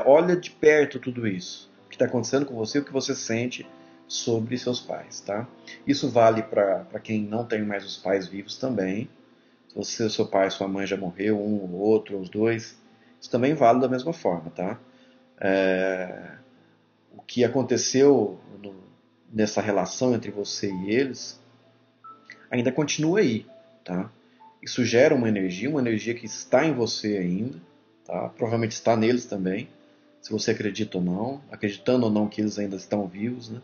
Olha de perto tudo isso. O que está acontecendo com você, o que você sente sobre seus pais, tá? Isso vale para quem não tem mais os pais vivos também. Se você, seu pai, sua mãe já morreu, um ou outro, ou os dois, isso também vale da mesma forma, tá? O que aconteceu nessa relação entre você e eles ainda continua aí, tá? Isso gera uma energia que está em você ainda, tá? Provavelmente está neles também, se você acredita ou não, acreditando ou não que eles ainda estão vivos, né?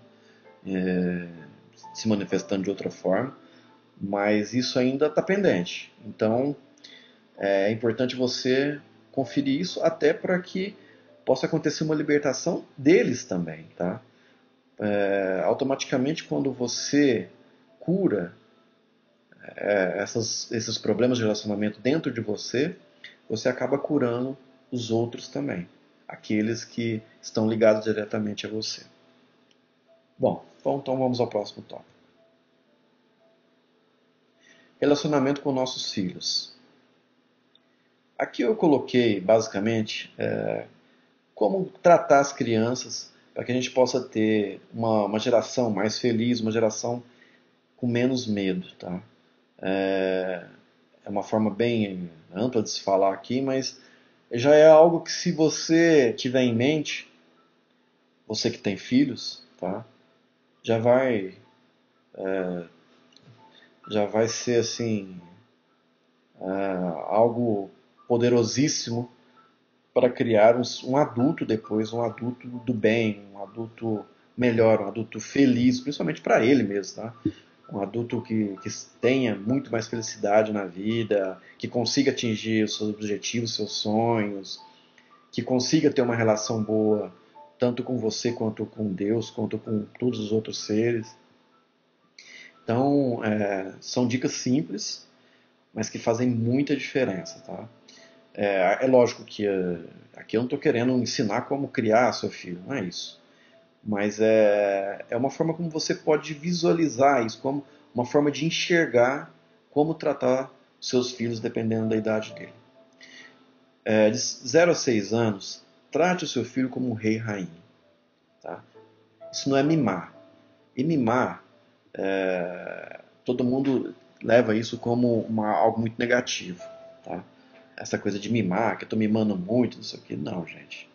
Se manifestando de outra forma, mas isso ainda está pendente. Então é importante você conferir isso até para que possa acontecer uma libertação deles também, tá? Automaticamente quando você cura esses problemas de relacionamento dentro de você, você acaba curando os outros também, aqueles que estão ligados diretamente a você. Bom, então vamos ao próximo tópico. Relacionamento com nossos filhos. Aqui eu coloquei basicamente como tratar as crianças para que a gente possa ter uma geração mais feliz, uma geração com menos medo, tá? É uma forma bem ampla de se falar aqui, mas já é algo que se você tiver em mente, você que tem filhos, tá? Já vai já vai ser assim algo poderosíssimo para criar um adulto depois, um adulto do bem, um adulto melhor, um adulto feliz, principalmente para ele mesmo, tá? Um adulto que tenha muito mais felicidade na vida, que consiga atingir os seus objetivos, seus sonhos, que consiga ter uma relação boa, tanto com você quanto com Deus, quanto com todos os outros seres. Então, são dicas simples, mas que fazem muita diferença, tá? É lógico que aqui eu não estou querendo ensinar como criar seu filho, não é isso. Mas é uma forma como você pode visualizar isso, como uma forma de enxergar como tratar seus filhos dependendo da idade dele. De 0 a 6 anos, trate o seu filho como um rei e rainha. Tá? Isso não é mimar. E mimar, todo mundo leva isso como algo muito negativo. Tá? Essa coisa de mimar, que eu estou mimando muito, não sei o que. Não, gente.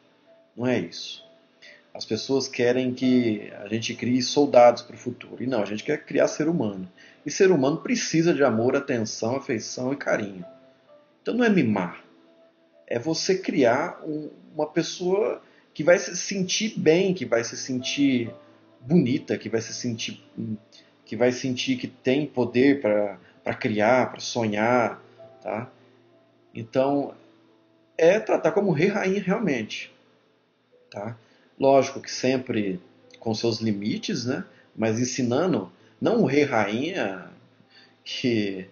Não é isso. As pessoas querem que a gente crie soldados para o futuro. E não, a gente quer criar ser humano. E ser humano precisa de amor, atenção, afeição e carinho. Então não é mimar. É você criar uma pessoa que vai se sentir bem, que vai se sentir bonita, que vai sentir que tem poder para criar, para sonhar, tá? Então é tratar como rei e rainha realmente, tá? Lógico que sempre com seus limites, né? Mas ensinando não o rei e rainha que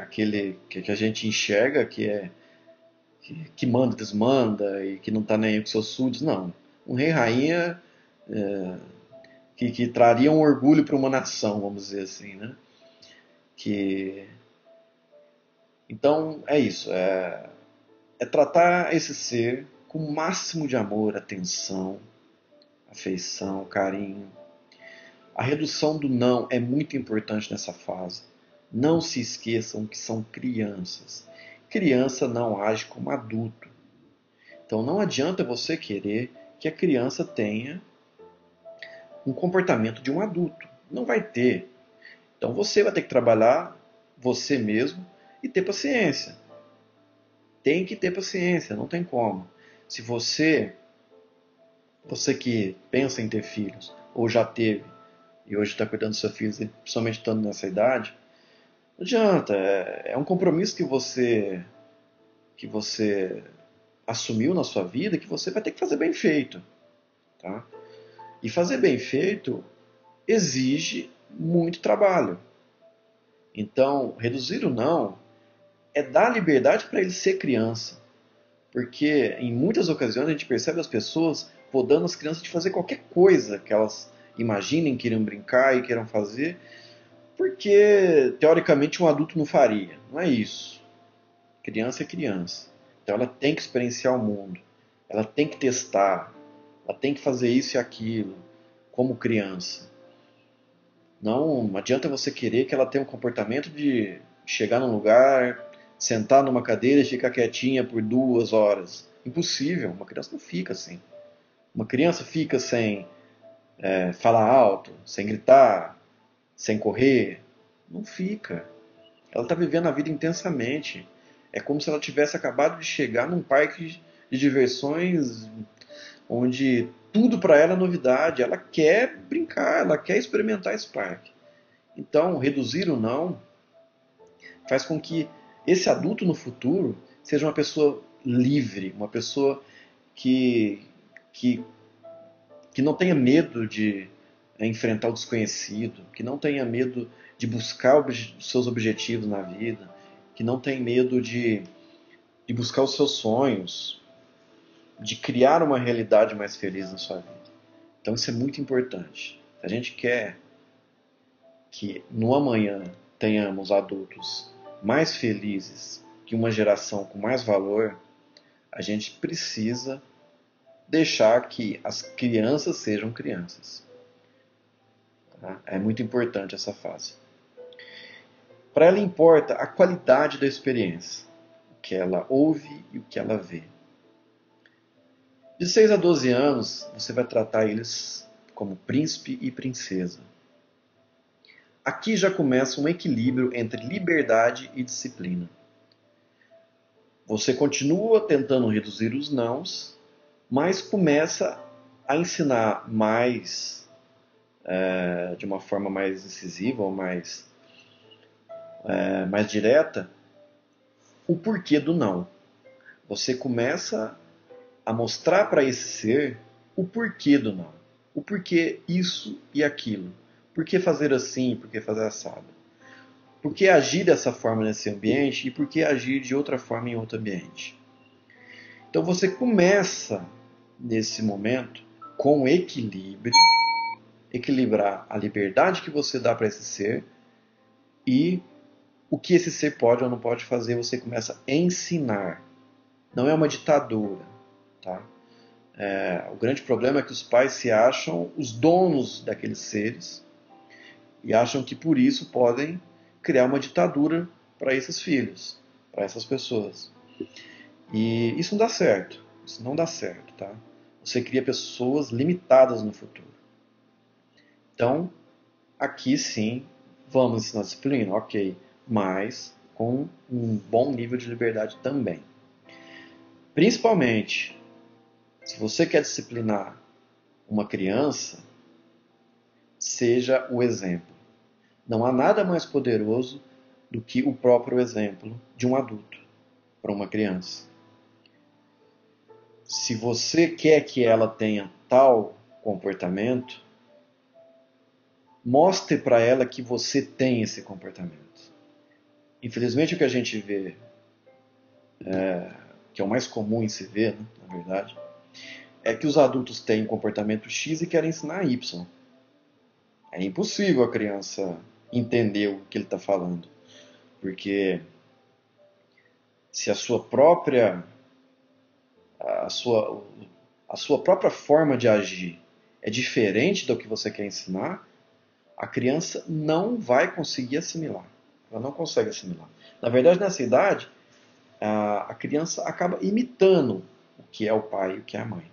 aquele que a gente enxerga que manda, desmanda e que não está nem aí com seus súditos, não. Um rei e rainha que traria um orgulho para uma nação, vamos dizer assim, né? Que então é isso, é tratar esse ser com o máximo de amor, atenção, afeição, carinho. A redução do não é muito importante nessa fase. Não se esqueçam que são crianças. Criança não age como adulto. Então não adianta você querer que a criança tenha um comportamento de um adulto. Não vai ter. Então você vai ter que trabalhar você mesmo e ter paciência. Tem que ter paciência, não tem como. Se você que pensa em ter filhos, ou já teve, e hoje está cuidando dos seus filhos, principalmente estando nessa idade, não adianta. É um compromisso que você assumiu na sua vida que você vai ter que fazer bem feito. Tá? E fazer bem feito exige muito trabalho. Então, reduzir o não é dar liberdade para ele ser criança. Porque em muitas ocasiões a gente percebe as pessoas podando as crianças de fazer qualquer coisa que elas imaginem, queiram brincar e queiram fazer, porque teoricamente um adulto não faria. Não é isso. Criança é criança. Então ela tem que experienciar o mundo. Ela tem que testar. Ela tem que fazer isso e aquilo, como criança. Não adianta você querer que ela tenha um comportamento de chegar num lugar, sentar numa cadeira e ficar quietinha por 2 horas. Impossível, uma criança não fica assim. Uma criança fica sem falar alto, sem gritar, sem correr. Não fica. Ela está vivendo a vida intensamente. É como se ela tivesse acabado de chegar num parque de diversões onde tudo para ela é novidade. Ela quer brincar, ela quer experimentar esse parque. Então, reduzir o não faz com que esse adulto no futuro seja uma pessoa livre, uma pessoa que, que, que não tenha medo de enfrentar o desconhecido, que não tenha medo de buscar os seus objetivos na vida, que não tenha medo de buscar os seus sonhos, de criar uma realidade mais feliz na sua vida. Então isso é muito importante. Se a gente quer que no amanhã tenhamos adultos mais felizes, que uma geração com mais valor, a gente precisa deixar que as crianças sejam crianças. Tá? É muito importante essa fase. Para ela importa a qualidade da experiência, o que ela ouve e o que ela vê. De 6 a 12 anos, você vai tratar eles como príncipe e princesa. Aqui já começa um equilíbrio entre liberdade e disciplina. Você continua tentando reduzir os nãos, mas começa a ensinar de uma forma mais incisiva ou mais direta, o porquê do não. Você começa a mostrar para esse ser o porquê do não. O porquê isso e aquilo. Por que fazer assim, por que fazer assado. Por que agir dessa forma nesse ambiente e por que agir de outra forma em outro ambiente. Então você começa, nesse momento, com equilíbrio, equilibrar a liberdade que você dá para esse ser e o que esse ser pode ou não pode fazer, você começa a ensinar. Não é uma ditadura. Tá? O grande problema é que os pais se acham os donos daqueles seres e acham que por isso podem criar uma ditadura para esses filhos, para essas pessoas. E isso não dá certo. Isso não dá certo. Tá? Você cria pessoas limitadas no futuro. Então, aqui sim, vamos ensinar disciplina, ok, mas com um bom nível de liberdade também. Principalmente, se você quer disciplinar uma criança, seja o exemplo. Não há nada mais poderoso do que o próprio exemplo de um adulto para uma criança. Se você quer que ela tenha tal comportamento, mostre para ela que você tem esse comportamento. Infelizmente, o que a gente vê, que é o mais comum em se ver, né, na verdade, é que os adultos têm um comportamento X e querem ensinar Y. É impossível a criança entender o que ele está falando. Porque se a sua, a sua própria forma de agir é diferente do que você quer ensinar, a criança não vai conseguir assimilar. Ela não consegue assimilar. Na verdade, nessa idade, a criança acaba imitando o que é o pai e o que é a mãe.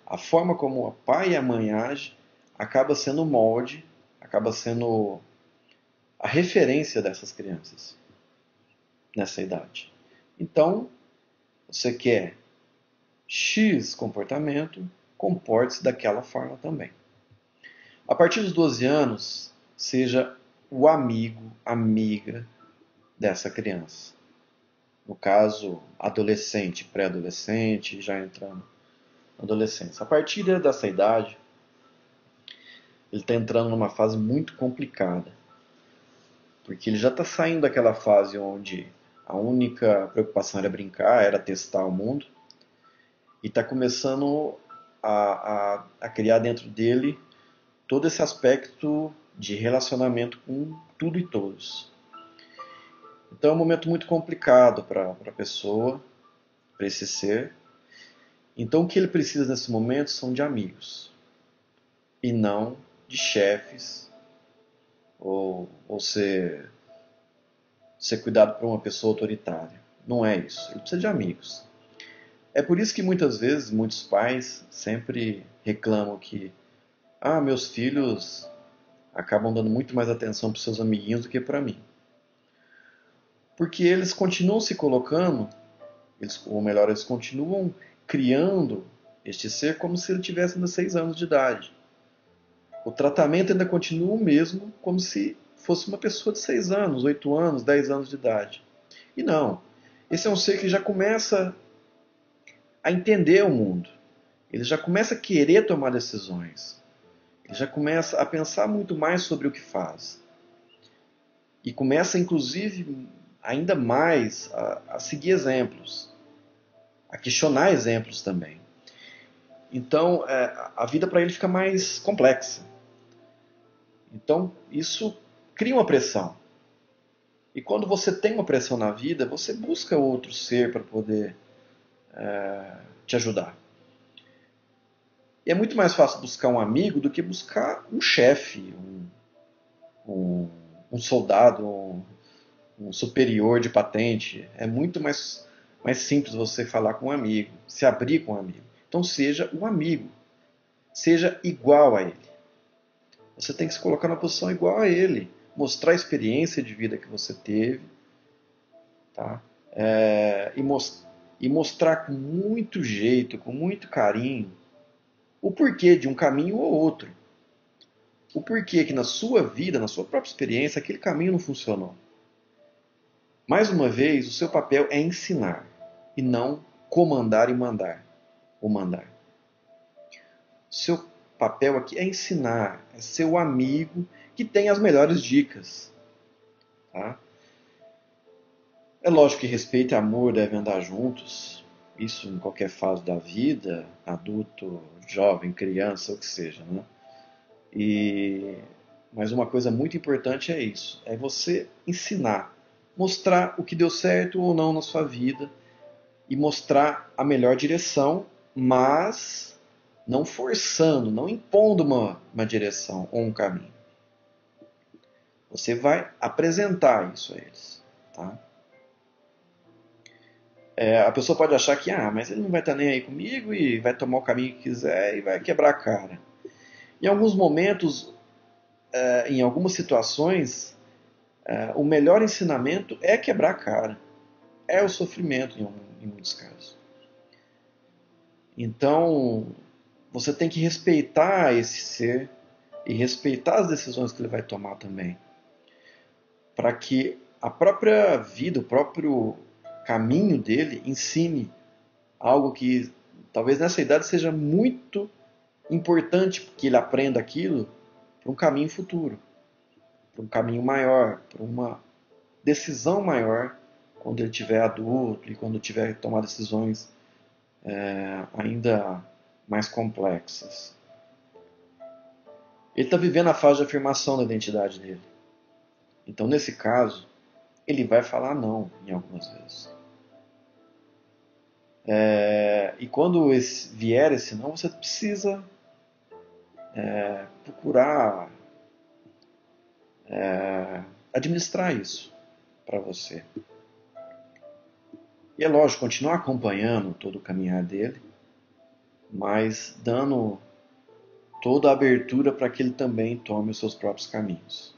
A forma como o pai e a mãe agem acaba sendo o molde, acaba sendo a referência dessas crianças nessa idade. Então, você quer X comportamento, comporte-se daquela forma também. A partir dos 12 anos, seja o amigo, amiga dessa criança. No caso, adolescente, pré-adolescente, já entrando na adolescência. A partir dessa idade, ele está entrando numa fase muito complicada. Porque ele já está saindo daquela fase onde a única preocupação era brincar, era testar o mundo. E está começando a criar dentro dele todo esse aspecto de relacionamento com tudo e todos. Então é um momento muito complicado para a pessoa, para esse ser. Então o que ele precisa nesse momento são de amigos, e não de chefes, ou ser cuidado por uma pessoa autoritária. Não é isso. Ele precisa de amigos. É por isso que muitas vezes muitos pais sempre reclamam que meus filhos acabam dando muito mais atenção para os seus amiguinhos do que para mim. Porque eles continuam se colocando, ou melhor, eles continuam criando este ser como se ele tivesse ainda 6 anos de idade. O tratamento ainda continua o mesmo, como se fosse uma pessoa de 6 anos, 8 anos, 10 anos de idade. E não. Esse é um ser que já começa a entender o mundo. Ele já começa a querer tomar decisões. Ele já começa a pensar muito mais sobre o que faz. E começa, inclusive, ainda mais a seguir exemplos, a questionar exemplos também. Então, a vida para ele fica mais complexa. Então, isso cria uma pressão. E quando você tem uma pressão na vida, você busca outro ser para poder te ajudar. E é muito mais fácil buscar um amigo do que buscar um chefe, um soldado, um superior de patente. É muito mais simples você falar com um amigo, se abrir com um amigo. Então seja um amigo, seja igual a ele. Você tem que se colocar na posição igual a ele, mostrar a experiência de vida que você teve, tá? E mostrar com muito jeito, com muito carinho, o porquê de um caminho ou outro. O porquê que na sua vida, na sua própria experiência, aquele caminho não funcionou. Mais uma vez, o seu papel é ensinar e não comandar e mandar ou mandar. O seu papel aqui é ensinar, é ser o amigo que tem as melhores dicas. Tá? É lógico que respeito e amor devem andar juntos, isso em qualquer fase da vida, adulto, jovem, criança, o que seja. Né? Mas uma coisa muito importante é isso, é você ensinar, mostrar o que deu certo ou não na sua vida e mostrar a melhor direção, mas não forçando, não impondo uma direção ou um caminho. Você vai apresentar isso a eles. Tá? A pessoa pode achar que mas ele não vai estar nem aí comigo e vai tomar o caminho que quiser e vai quebrar a cara. Em alguns momentos, em algumas situações, o melhor ensinamento é quebrar a cara. É o sofrimento em muitos casos. Então, você tem que respeitar esse ser e respeitar as decisões que ele vai tomar também. Para que a própria vida, o próprio caminho dele ensine algo que talvez nessa idade seja muito importante que ele aprenda aquilo para um caminho futuro, para um caminho maior, para uma decisão maior quando ele tiver adulto e quando tiver que tomar decisões ainda mais complexas. Ele está vivendo a fase de afirmação da identidade dele. Então, nesse caso, ele vai falar não em algumas vezes. E quando vier esse não, você precisa procurar administrar isso para você. E é lógico, continuar acompanhando todo o caminhar dele, mas dando toda a abertura para que ele também tome os seus próprios caminhos.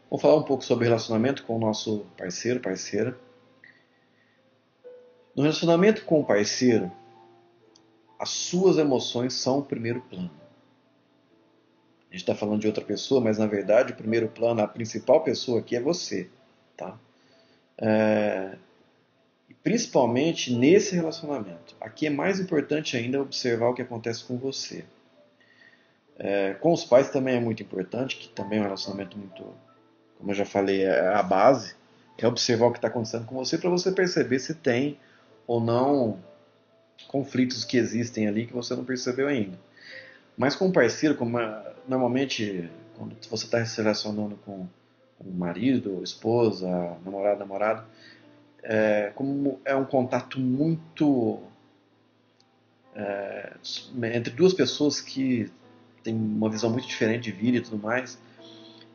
Vou falar um pouco sobre relacionamento com o nosso parceiro, parceira. No relacionamento com o parceiro, as suas emoções são o primeiro plano. A gente está falando de outra pessoa, mas na verdade o primeiro plano, a principal pessoa aqui é você. Tá? E principalmente nesse relacionamento. Aqui é mais importante ainda observar o que acontece com você. Com os pais também é muito importante, que também é um relacionamento muito, como eu já falei, é a base. É observar o que está acontecendo com você para você perceber se tem ou não conflitos que existem ali que você não percebeu ainda. Mas com o parceiro, como normalmente quando você está se relacionando com o marido, esposa, namorado, namorado, como é um contato muito entre duas pessoas que têm uma visão muito diferente de vida e tudo mais,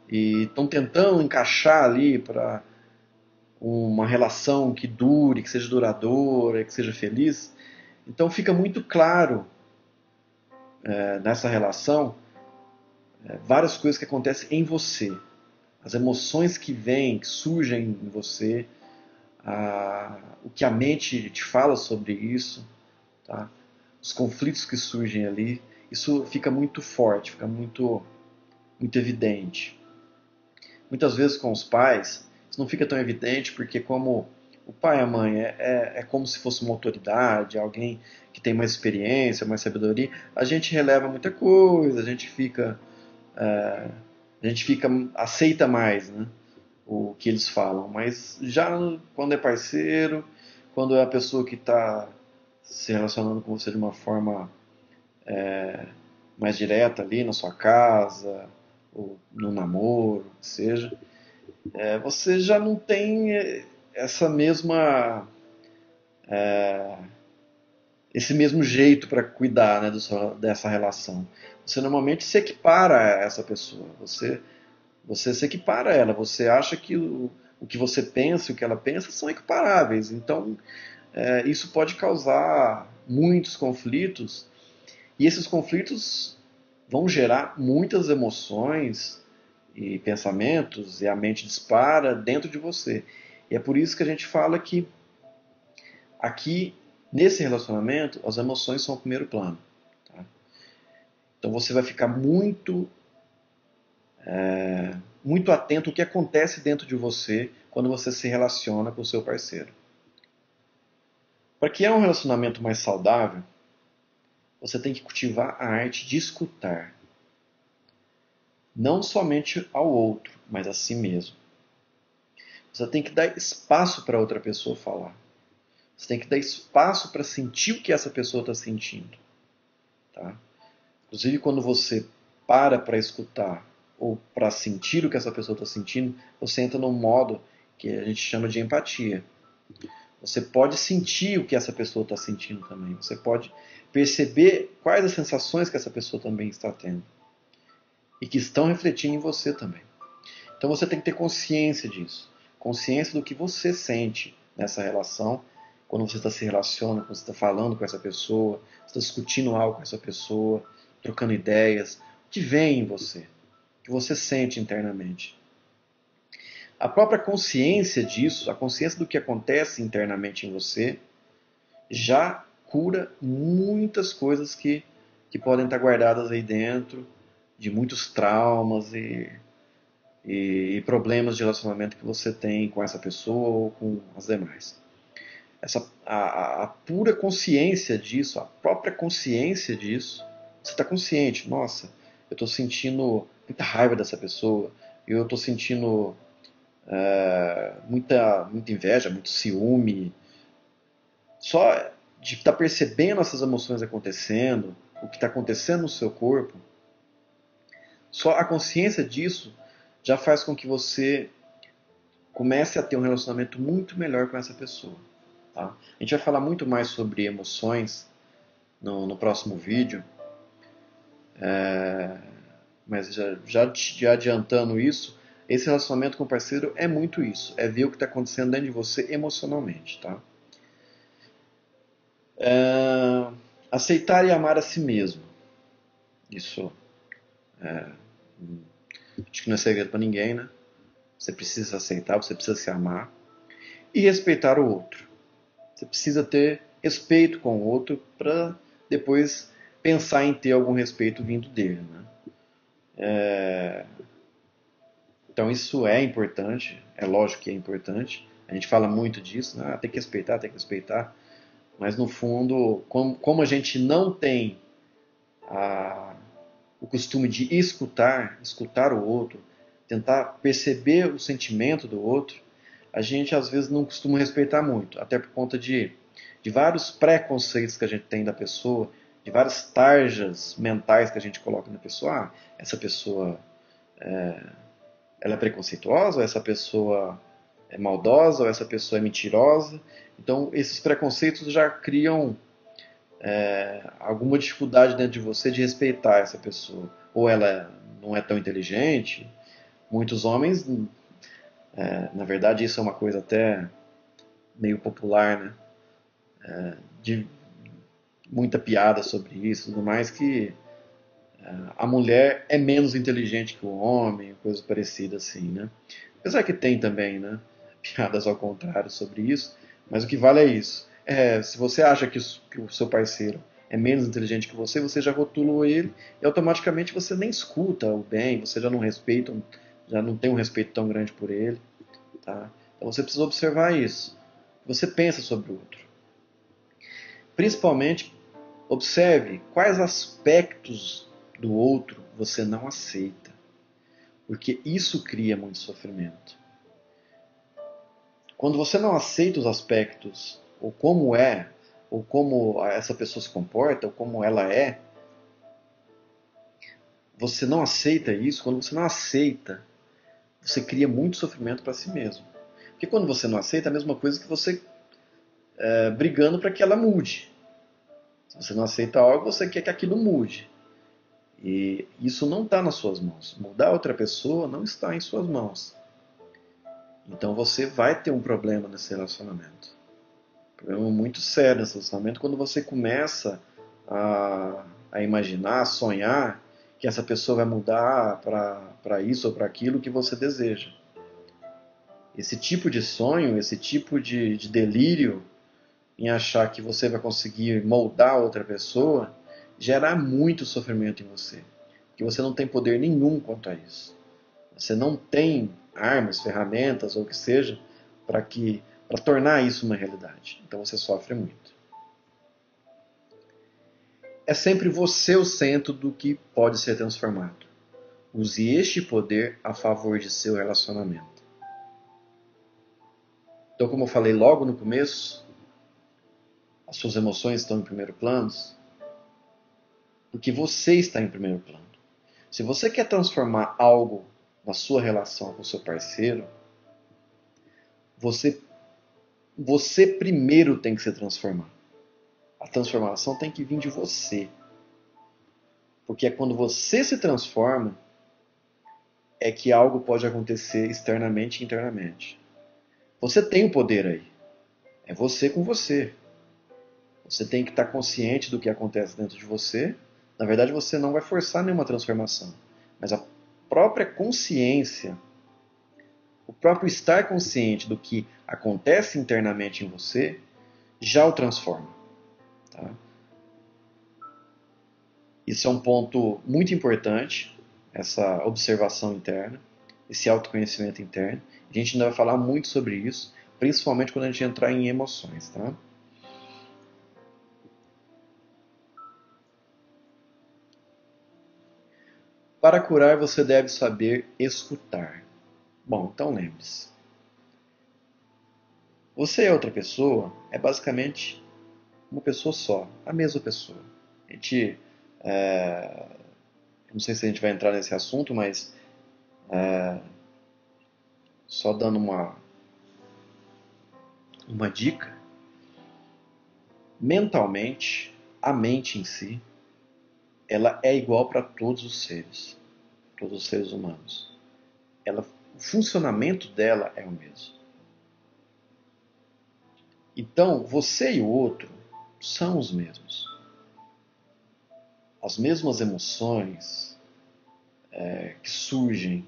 e estão tentando encaixar ali para uma relação que dure, que seja duradoura, que seja feliz. Então fica muito claro nessa relação várias coisas que acontecem em você, as emoções que vêm, que surgem em você, o que a mente te fala sobre isso, tá? Os conflitos que surgem ali, isso fica muito forte, fica muito, muito evidente. Muitas vezes com os pais, isso não fica tão evidente porque como o pai e a mãe é como se fosse uma autoridade, alguém que tem mais experiência, mais sabedoria, a gente releva muita coisa, a gente fica aceita mais, né, o que eles falam. Mas já quando é parceiro, quando é a pessoa que está se relacionando com você de uma forma mais direta ali na sua casa, ou no namoro, que seja, você já não tem essa mesma esse mesmo jeito para cuidar, né, dessa relação. Você normalmente se equipara a essa pessoa, você se equipara a ela, você acha que o que você pensa e o que ela pensa são equiparáveis. Então, isso pode causar muitos conflitos, e esses conflitos vão gerar muitas emoções e pensamentos, e a mente dispara dentro de você. E é por isso que a gente fala que aqui, nesse relacionamento, as emoções são o primeiro plano. Tá? Então você vai ficar muito atento ao que acontece dentro de você quando você se relaciona com o seu parceiro. Para criar um relacionamento mais saudável, você tem que cultivar a arte de escutar. Não somente ao outro, mas a si mesmo. Você tem que dar espaço para outra pessoa falar. Você tem que dar espaço para sentir o que essa pessoa está sentindo. Tá? Inclusive, quando você para escutar ou para sentir o que essa pessoa está sentindo, você entra num modo que a gente chama de empatia. Você pode sentir o que essa pessoa está sentindo também. Você pode perceber quais as sensações que essa pessoa também está tendo. E que estão refletindo em você também. Então você tem que ter consciência disso. Consciência do que você sente nessa relação, quando você está se relacionando, quando você está falando com essa pessoa, você está discutindo algo com essa pessoa, trocando ideias, o que vem em você, o que você sente internamente. A própria consciência disso, a consciência do que acontece internamente em você, já cura muitas coisas que podem estar guardadas aí dentro, de muitos traumas e problemas de relacionamento que você tem com essa pessoa ou com as demais. A pura consciência disso, a própria consciência disso, você está consciente, nossa, eu estou sentindo muita raiva dessa pessoa, eu estou sentindo muita inveja, muito ciúme. Só de estar percebendo essas emoções acontecendo, o que está acontecendo no seu corpo, só a consciência disso já faz com que você comece a ter um relacionamento muito melhor com essa pessoa. Tá? A gente vai falar muito mais sobre emoções no próximo vídeo, mas já adiantando isso, Esse relacionamento com o parceiro é muito isso, é ver o que está acontecendo dentro de você emocionalmente, tá? Aceitar e amar a si mesmo. Isso acho que não é segredo para ninguém, né? Você precisa aceitar, você precisa se amar e respeitar o outro. Você precisa ter respeito com o outro para depois pensar em ter algum respeito vindo dele, né? Então isso é importante, é lógico que é importante. A gente fala muito disso, né? Tem que respeitar, tem que respeitar. Mas no fundo, como a gente não tem o costume de escutar o outro, tentar perceber o sentimento do outro, a gente às vezes não costuma respeitar muito, até por conta de vários preconceitos que a gente tem da pessoa, de várias tarjas mentais que a gente coloca na pessoa. Ah, essa pessoa ela é preconceituosa, ou essa pessoa é maldosa, ou essa pessoa é mentirosa. Então esses preconceitos já criam alguma dificuldade dentro de você de respeitar essa pessoa. Ou ela não é tão inteligente. Muitos homens, na verdade, isso é uma coisa até meio popular, né? De muita piada sobre isso, tudo mais, que a mulher é menos inteligente que o homem, coisa parecida assim, né? Apesar que tem também, né? Piadas ao contrário sobre isso, mas o que vale é isso. Se você acha que o seu parceiro é menos inteligente que você já rotulou ele e automaticamente você nem escuta o bem, você já não tem um respeito tão grande por ele, tá? Então você precisa observar isso. Você pensa sobre o outro. Principalmente, observe quais aspectos do outro você não aceita, porque isso cria muito sofrimento. Quando você não aceita os aspectos, ou como essa pessoa se comporta, ou como ela é, você não aceita isso, quando você não aceita, você cria muito sofrimento para si mesmo. Porque quando você não aceita, é a mesma coisa que você brigando para que ela mude. Se você não aceita algo, você quer que aquilo mude. E isso não está nas suas mãos. Mudar outra pessoa não está em suas mãos. Então você vai ter um problema nesse relacionamento. Um problema muito sério nesse relacionamento quando você começa a imaginar, a sonhar que essa pessoa vai mudar para isso ou para aquilo que você deseja. Esse tipo de sonho, esse tipo de delírio em achar que você vai conseguir moldar outra pessoa, gera muito sofrimento em você. Porque você não tem poder nenhum quanto a isso. Você não tem armas, ferramentas ou o que seja para tornar isso uma realidade. Então você sofre muito. É sempre você o centro do que pode ser transformado. Use este poder a favor de seu relacionamento. Então, como eu falei logo no começo, as suas emoções estão em primeiro plano, porque você está em primeiro plano. Se você quer transformar algo na sua relação com o seu parceiro, você primeiro tem que se transformar. A transformação tem que vir de você. Porque é quando você se transforma é que algo pode acontecer externamente e internamente. Você tem o poder aí. É você com você. Você tem que estar consciente do que acontece dentro de você. Na verdade, você não vai forçar nenhuma transformação. Mas a própria consciência, o próprio estar consciente do que acontece internamente em você, já o transforma. Tá? Isso é um ponto muito importante, essa observação interna, esse autoconhecimento interno. A gente ainda vai falar muito sobre isso, principalmente quando a gente entrar em emoções. Tá? Para curar, você deve saber escutar. Bom, então lembre-se. Você e outra pessoa é basicamente uma pessoa só, a mesma pessoa. A gente, não sei se a gente vai entrar nesse assunto, mas só dando uma dica, mentalmente, a mente em si, ela é igual para todos os seres humanos. o funcionamento dela é o mesmo. Então, você e o outro são os mesmos. As mesmas emoções que surgem,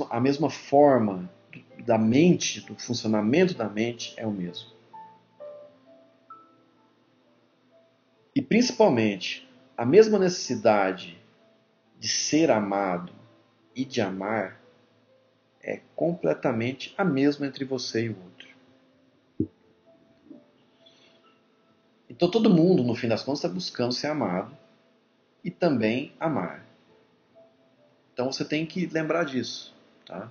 a mesma forma da mente, do funcionamento da mente é o mesmo. E principalmente, a mesma necessidade de ser amado e de amar é completamente a mesma entre você e o outro. Então todo mundo, no fim das contas, está buscando ser amado e também amar. Então você tem que lembrar disso, tá?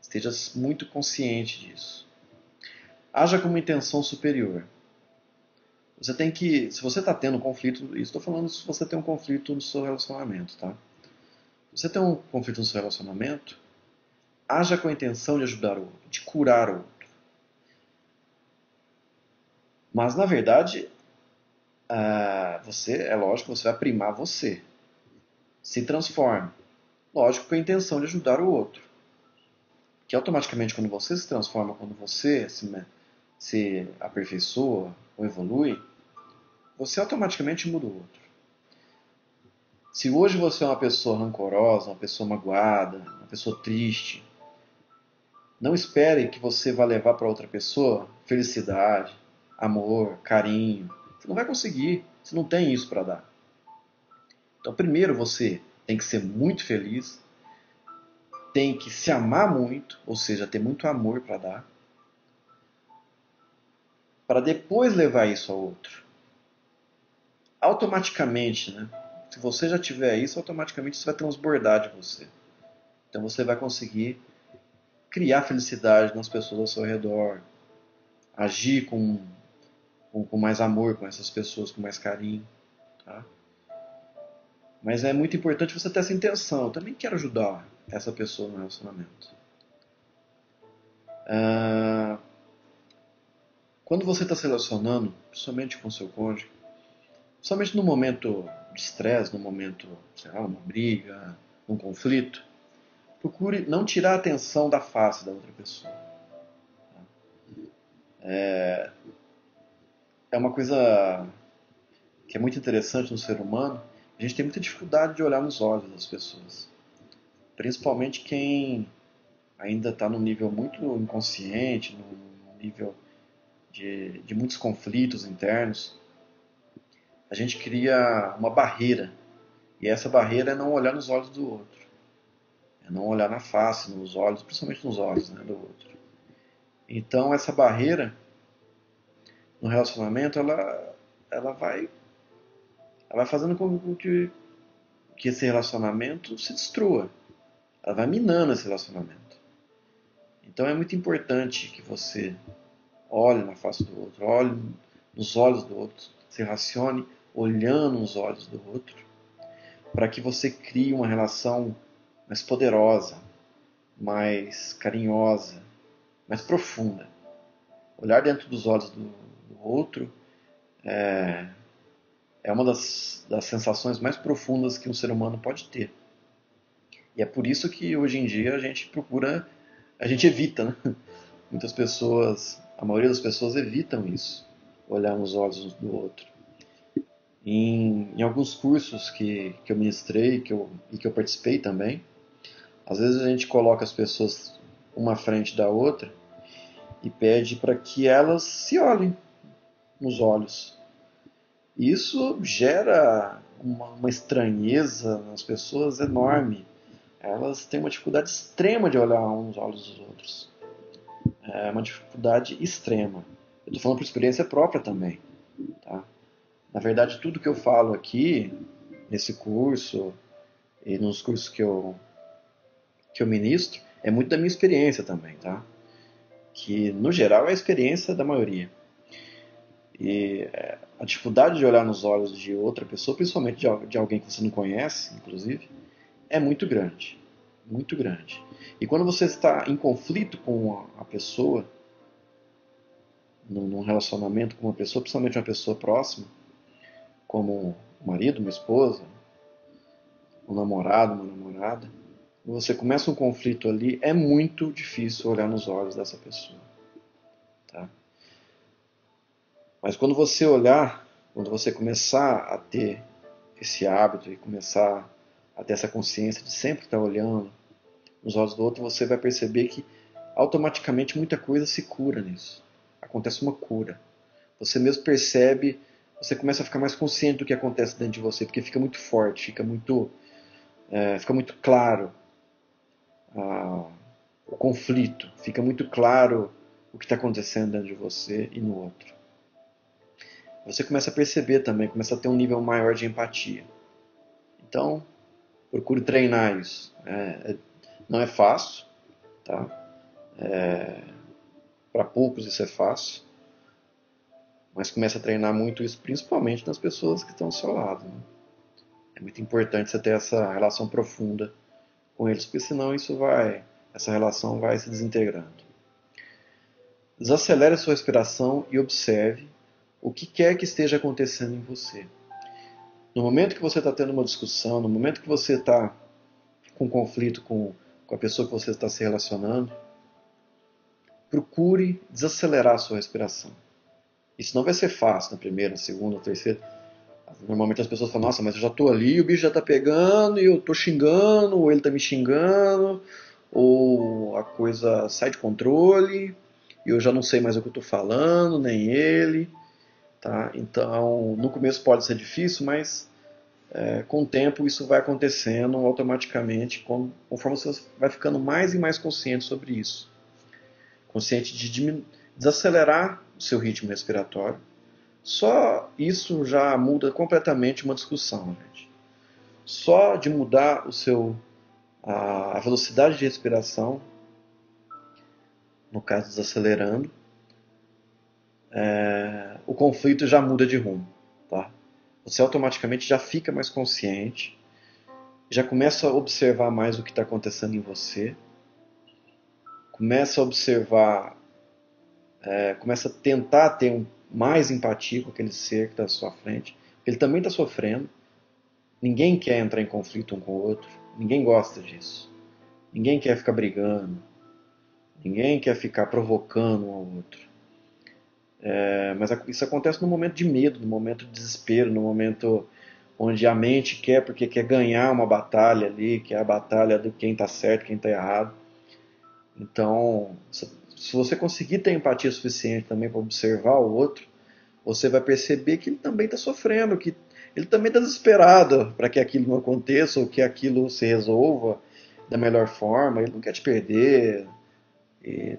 Esteja muito consciente disso. Haja com uma intenção superior. Você tem que, se você está tendo um conflito, estou falando se você tem um conflito no seu relacionamento, tá? Se você tem um conflito no seu relacionamento, haja com a intenção de ajudar o outro, de curar o outro. Mas na verdade, é lógico, você vai primar você. Se transforme. Lógico, com a intenção de ajudar o outro. Que automaticamente quando você se transforma, quando você se aperfeiçoa ou evolui, você automaticamente muda o outro. Se hoje você é uma pessoa rancorosa, uma pessoa magoada, uma pessoa triste, não espere que você vá levar para outra pessoa felicidade, amor, carinho. Você não vai conseguir, você não tem isso para dar. Então, primeiro você tem que ser muito feliz, tem que se amar muito, ou seja, ter muito amor para dar, para depois levar isso ao outro. Automaticamente, né? Se você já tiver isso, automaticamente isso vai transbordar de você. Então você vai conseguir criar felicidade nas pessoas ao seu redor, agir com mais amor com essas pessoas, com mais carinho. Tá? Mas é muito importante você ter essa intenção. Eu também quero ajudar essa pessoa no relacionamento. Quando você está se relacionando, principalmente com o seu cônjuge, principalmente no momento de estresse, no momento, sei lá, uma briga, um conflito, procure não tirar a atenção da face da outra pessoa. É uma coisa que é muito interessante no ser humano. A gente tem muita dificuldade de olhar nos olhos das pessoas. Principalmente quem ainda está num nível muito inconsciente, num nível de muitos conflitos internos. A gente cria uma barreira. E essa barreira é não olhar nos olhos do outro. É não olhar na face, nos olhos, principalmente nos olhos, né, do outro. Então essa barreira no relacionamento, ela vai fazendo com que esse relacionamento se destrua. Ela vai minando esse relacionamento. Então é muito importante que você olhe na face do outro, olhe nos olhos do outro, se relacione olhando nos olhos do outro, para que você crie uma relação mais poderosa, mais carinhosa, mais profunda. Olhar dentro dos olhos do outro é uma das sensações mais profundas que um ser humano pode ter. E é por isso que hoje em dia a gente evita, né? Muitas pessoas, a maioria das pessoas evitam isso, olhar nos olhos do outro. Em alguns cursos que eu ministrei e que eu participei também, às vezes a gente coloca as pessoas uma à frente da outra e pede para que elas se olhem nos olhos. Isso gera uma estranheza nas pessoas enorme. Elas têm uma dificuldade extrema de olhar uns nos olhos dos outros. É uma dificuldade extrema. Eu estou falando por experiência própria também. Tá? Na verdade, tudo que eu falo aqui, nesse curso e nos cursos que eu ministro, é muito da minha experiência também. Tá? Que, no geral, é a experiência da maioria. E a dificuldade de olhar nos olhos de outra pessoa, principalmente de alguém que você não conhece, inclusive, é muito grande. Muito grande. E quando você está em conflito com a pessoa, num relacionamento com uma pessoa, principalmente uma pessoa próxima, como um marido, uma esposa, um namorado, uma namorada, você começa um conflito ali, é muito difícil olhar nos olhos dessa pessoa. Tá? Mas quando você olhar, quando você começar a ter esse hábito e começar a ter essa consciência de sempre estar olhando nos olhos do outro, você vai perceber que automaticamente muita coisa se cura nisso. Acontece uma cura. Você mesmo percebe, você começa a ficar mais consciente do que acontece dentro de você, porque fica muito forte, fica muito claro o conflito, fica muito claro o que está acontecendo dentro de você e no outro. Você começa a perceber também, começa a ter um nível maior de empatia. Então, procure treinar isso. Não é fácil, tá? Para poucos isso é fácil, mas começa a treinar muito isso, principalmente nas pessoas que estão ao seu lado. Né? É muito importante você ter essa relação profunda com eles, porque senão essa relação vai se desintegrando. Desacelere a sua respiração e observe o que quer que esteja acontecendo em você. No momento que você está tendo uma discussão, no momento que você está com conflito com a pessoa que você está se relacionando, procure desacelerar a sua respiração. Isso não vai ser fácil na primeira, na segunda, na terceira. Normalmente as pessoas falam, nossa, mas eu já estou ali, o bicho já está pegando e eu estou xingando, ou ele está me xingando, ou a coisa sai de controle e eu já não sei mais o que eu estou falando, nem ele. Tá? Então, no começo pode ser difícil, mas com o tempo isso vai acontecendo automaticamente, conforme você vai ficando mais e mais consciente sobre isso. Consciente de desacelerar o seu ritmo respiratório. Só isso já muda completamente uma discussão, gente. Só de mudar a velocidade de respiração, no caso desacelerando, o conflito já muda de rumo. Tá? Você automaticamente já fica mais consciente, já começa a observar mais o que está acontecendo em você, começa a observar, começa a tentar ter mais empatia com aquele ser que está à sua frente. Ele também está sofrendo. Ninguém quer entrar em conflito um com o outro. Ninguém gosta disso. Ninguém quer ficar brigando. Ninguém quer ficar provocando um ao outro. Mas isso acontece no momento de medo, no momento de desespero, no momento onde a mente quer porque quer ganhar uma batalha ali, que é a batalha de quem está certo, quem está errado. Então, se você conseguir ter empatia suficiente também para observar o outro, você vai perceber que ele também está sofrendo, que ele também está desesperado para que aquilo não aconteça ou que aquilo se resolva da melhor forma. Ele não quer te perder,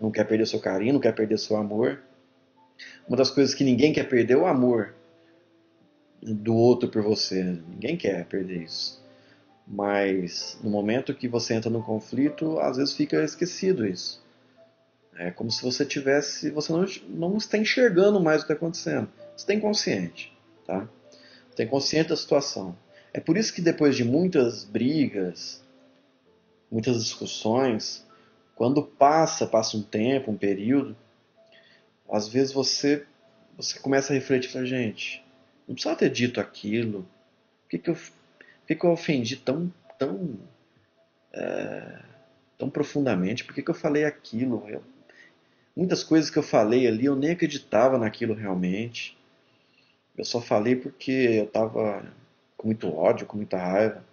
não quer perder seu carinho, não quer perder seu amor. Uma das coisas que ninguém quer perder é o amor do outro por você. Ninguém quer perder isso. Mas no momento que você entra num conflito, às vezes fica esquecido isso. É como se você não está enxergando mais o que está acontecendo. Você está inconsciente, tá? Você está inconsciente da situação. É por isso que depois de muitas brigas, muitas discussões, quando passa um tempo, um período, às vezes você começa a refletir, fala, gente, não precisava ter dito aquilo. Por que eu ofendi tão profundamente? Por que eu falei aquilo? Muitas coisas que eu falei ali, eu nem acreditava naquilo realmente. Eu só falei porque eu estava com muito ódio, com muita raiva.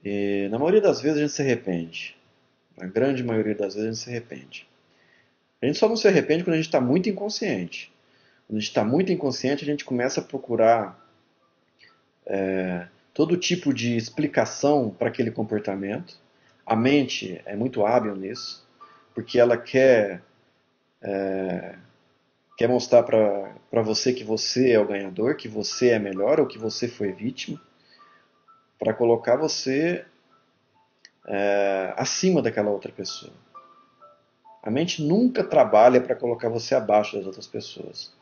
E na maioria das vezes a gente se arrepende. Na grande maioria das vezes a gente se arrepende. A gente só não se arrepende quando a gente está muito inconsciente. Quando a gente está muito inconsciente, a gente começa a procurar todo tipo de explicação para aquele comportamento. A mente é muito hábil nisso, porque ela quer mostrar para você que você é o ganhador, que você é melhor ou que você foi vítima, para colocar você acima daquela outra pessoa. A mente nunca trabalha para colocar você abaixo das outras pessoas.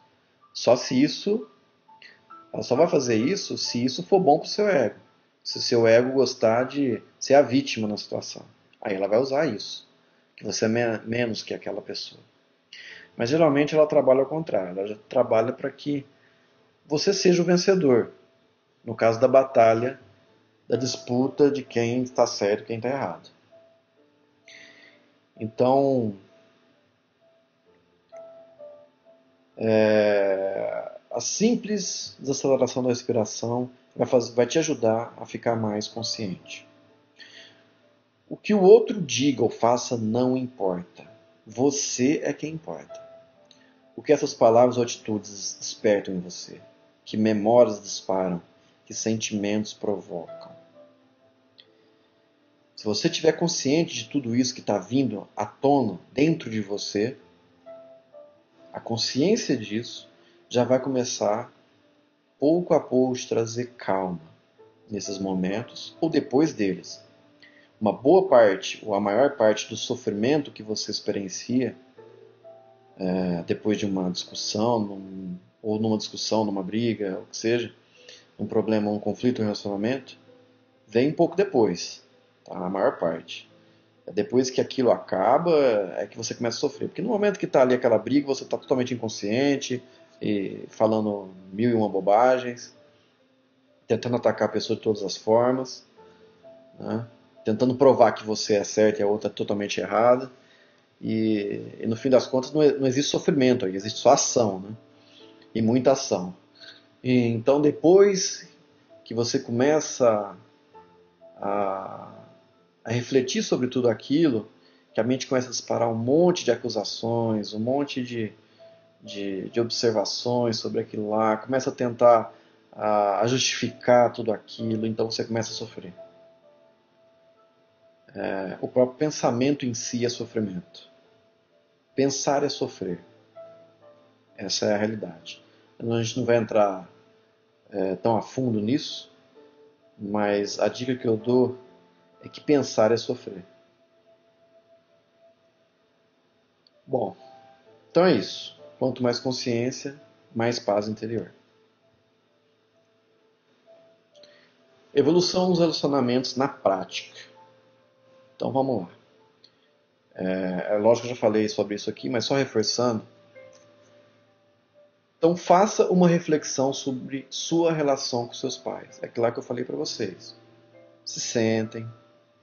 Ela só vai fazer isso se isso for bom para o seu ego. Se o seu ego gostar de ser a vítima na situação. Aí ela vai usar isso. Que você é menos que aquela pessoa. Mas geralmente ela trabalha ao contrário. Ela trabalha para que você seja o vencedor. No caso da batalha da disputa de quem está certo e quem está errado. Então, a simples desaceleração da respiração vai te ajudar a ficar mais consciente. O que o outro diga ou faça não importa. Você é quem importa. O que essas palavras ou atitudes despertam em você, que memórias disparam, que sentimentos provocam. Se você estiver consciente de tudo isso que está vindo à tona dentro de você, a consciência disso já vai começar, pouco a pouco, te trazer calma nesses momentos ou depois deles. Uma boa parte, ou a maior parte do sofrimento que você experiencia depois de uma discussão, ou numa discussão, numa briga, o que seja, um problema, um conflito, um relacionamento, vem um pouco depois, tá? A maior parte. Depois que aquilo acaba, é que você começa a sofrer. Porque no momento que está ali aquela briga, você está totalmente inconsciente, e falando mil e uma bobagens, tentando atacar a pessoa de todas as formas, né? Tentando provar que você é certo e a outra é totalmente errada. E no fim das contas não existe sofrimento, existe só ação, né? E muita ação. E então depois que você começa a, a refletir sobre tudo aquilo, que a mente começa a disparar um monte de acusações, um monte de observações sobre aquilo lá, começa a tentar a justificar tudo aquilo, então você começa a sofrer. O próprio pensamento em si é sofrimento. Pensar é sofrer. Essa é a realidade. A gente não vai entrar tão a fundo nisso, mas a dica que eu dou é que pensar é sofrer. Bom, então é isso. Quanto mais consciência, mais paz interior. Evolução dos relacionamentos na prática. Então vamos lá. É lógico que eu já falei sobre isso aqui, mas só reforçando. Então faça uma reflexão sobre sua relação com seus pais. É aquilo que eu falei para vocês. Se sentem,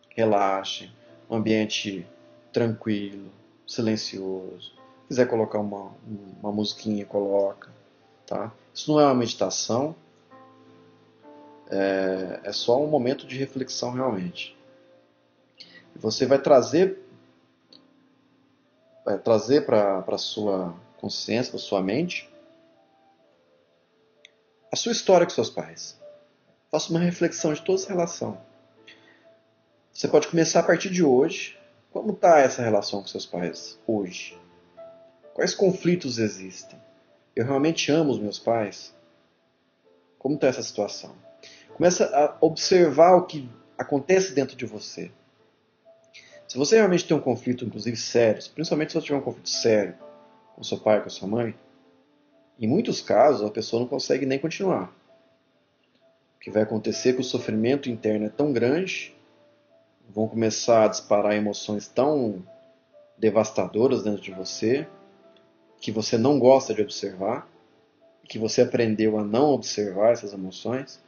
relaxem, um ambiente tranquilo, silencioso. Se quiser colocar uma musiquinha, coloca. Tá? Isso não é uma meditação, é só um momento de reflexão realmente. E você vai trazer para a sua consciência, para a sua mente, a sua história com seus pais. Faça uma reflexão de toda essa relação. Você pode começar a partir de hoje. Como está essa relação com seus pais hoje? Quais conflitos existem? Eu realmente amo os meus pais? Como está essa situação? Começa a observar o que acontece dentro de você. Se você realmente tem um conflito, inclusive sério, principalmente se você tiver um conflito sério com seu pai, com sua mãe, em muitos casos a pessoa não consegue nem continuar. O que vai acontecer é que o sofrimento interno é tão grande, vão começar a disparar emoções tão devastadoras dentro de você, que você não gosta de observar, que você aprendeu a não observar essas emoções,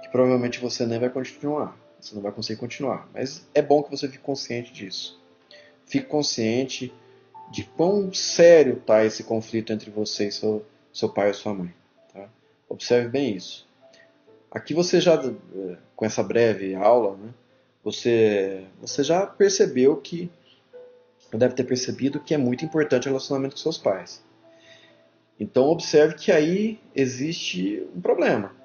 que provavelmente você nem vai continuar. Você não vai conseguir continuar. Mas é bom que você fique consciente disso. Fique consciente de quão sério está esse conflito entre você e seu pai ou sua mãe. Tá? Observe bem isso. Aqui você já, com essa breve aula, né, você já percebeu que, deve ter percebido que é muito importante o relacionamento com seus pais. Então observe que aí existe um problema.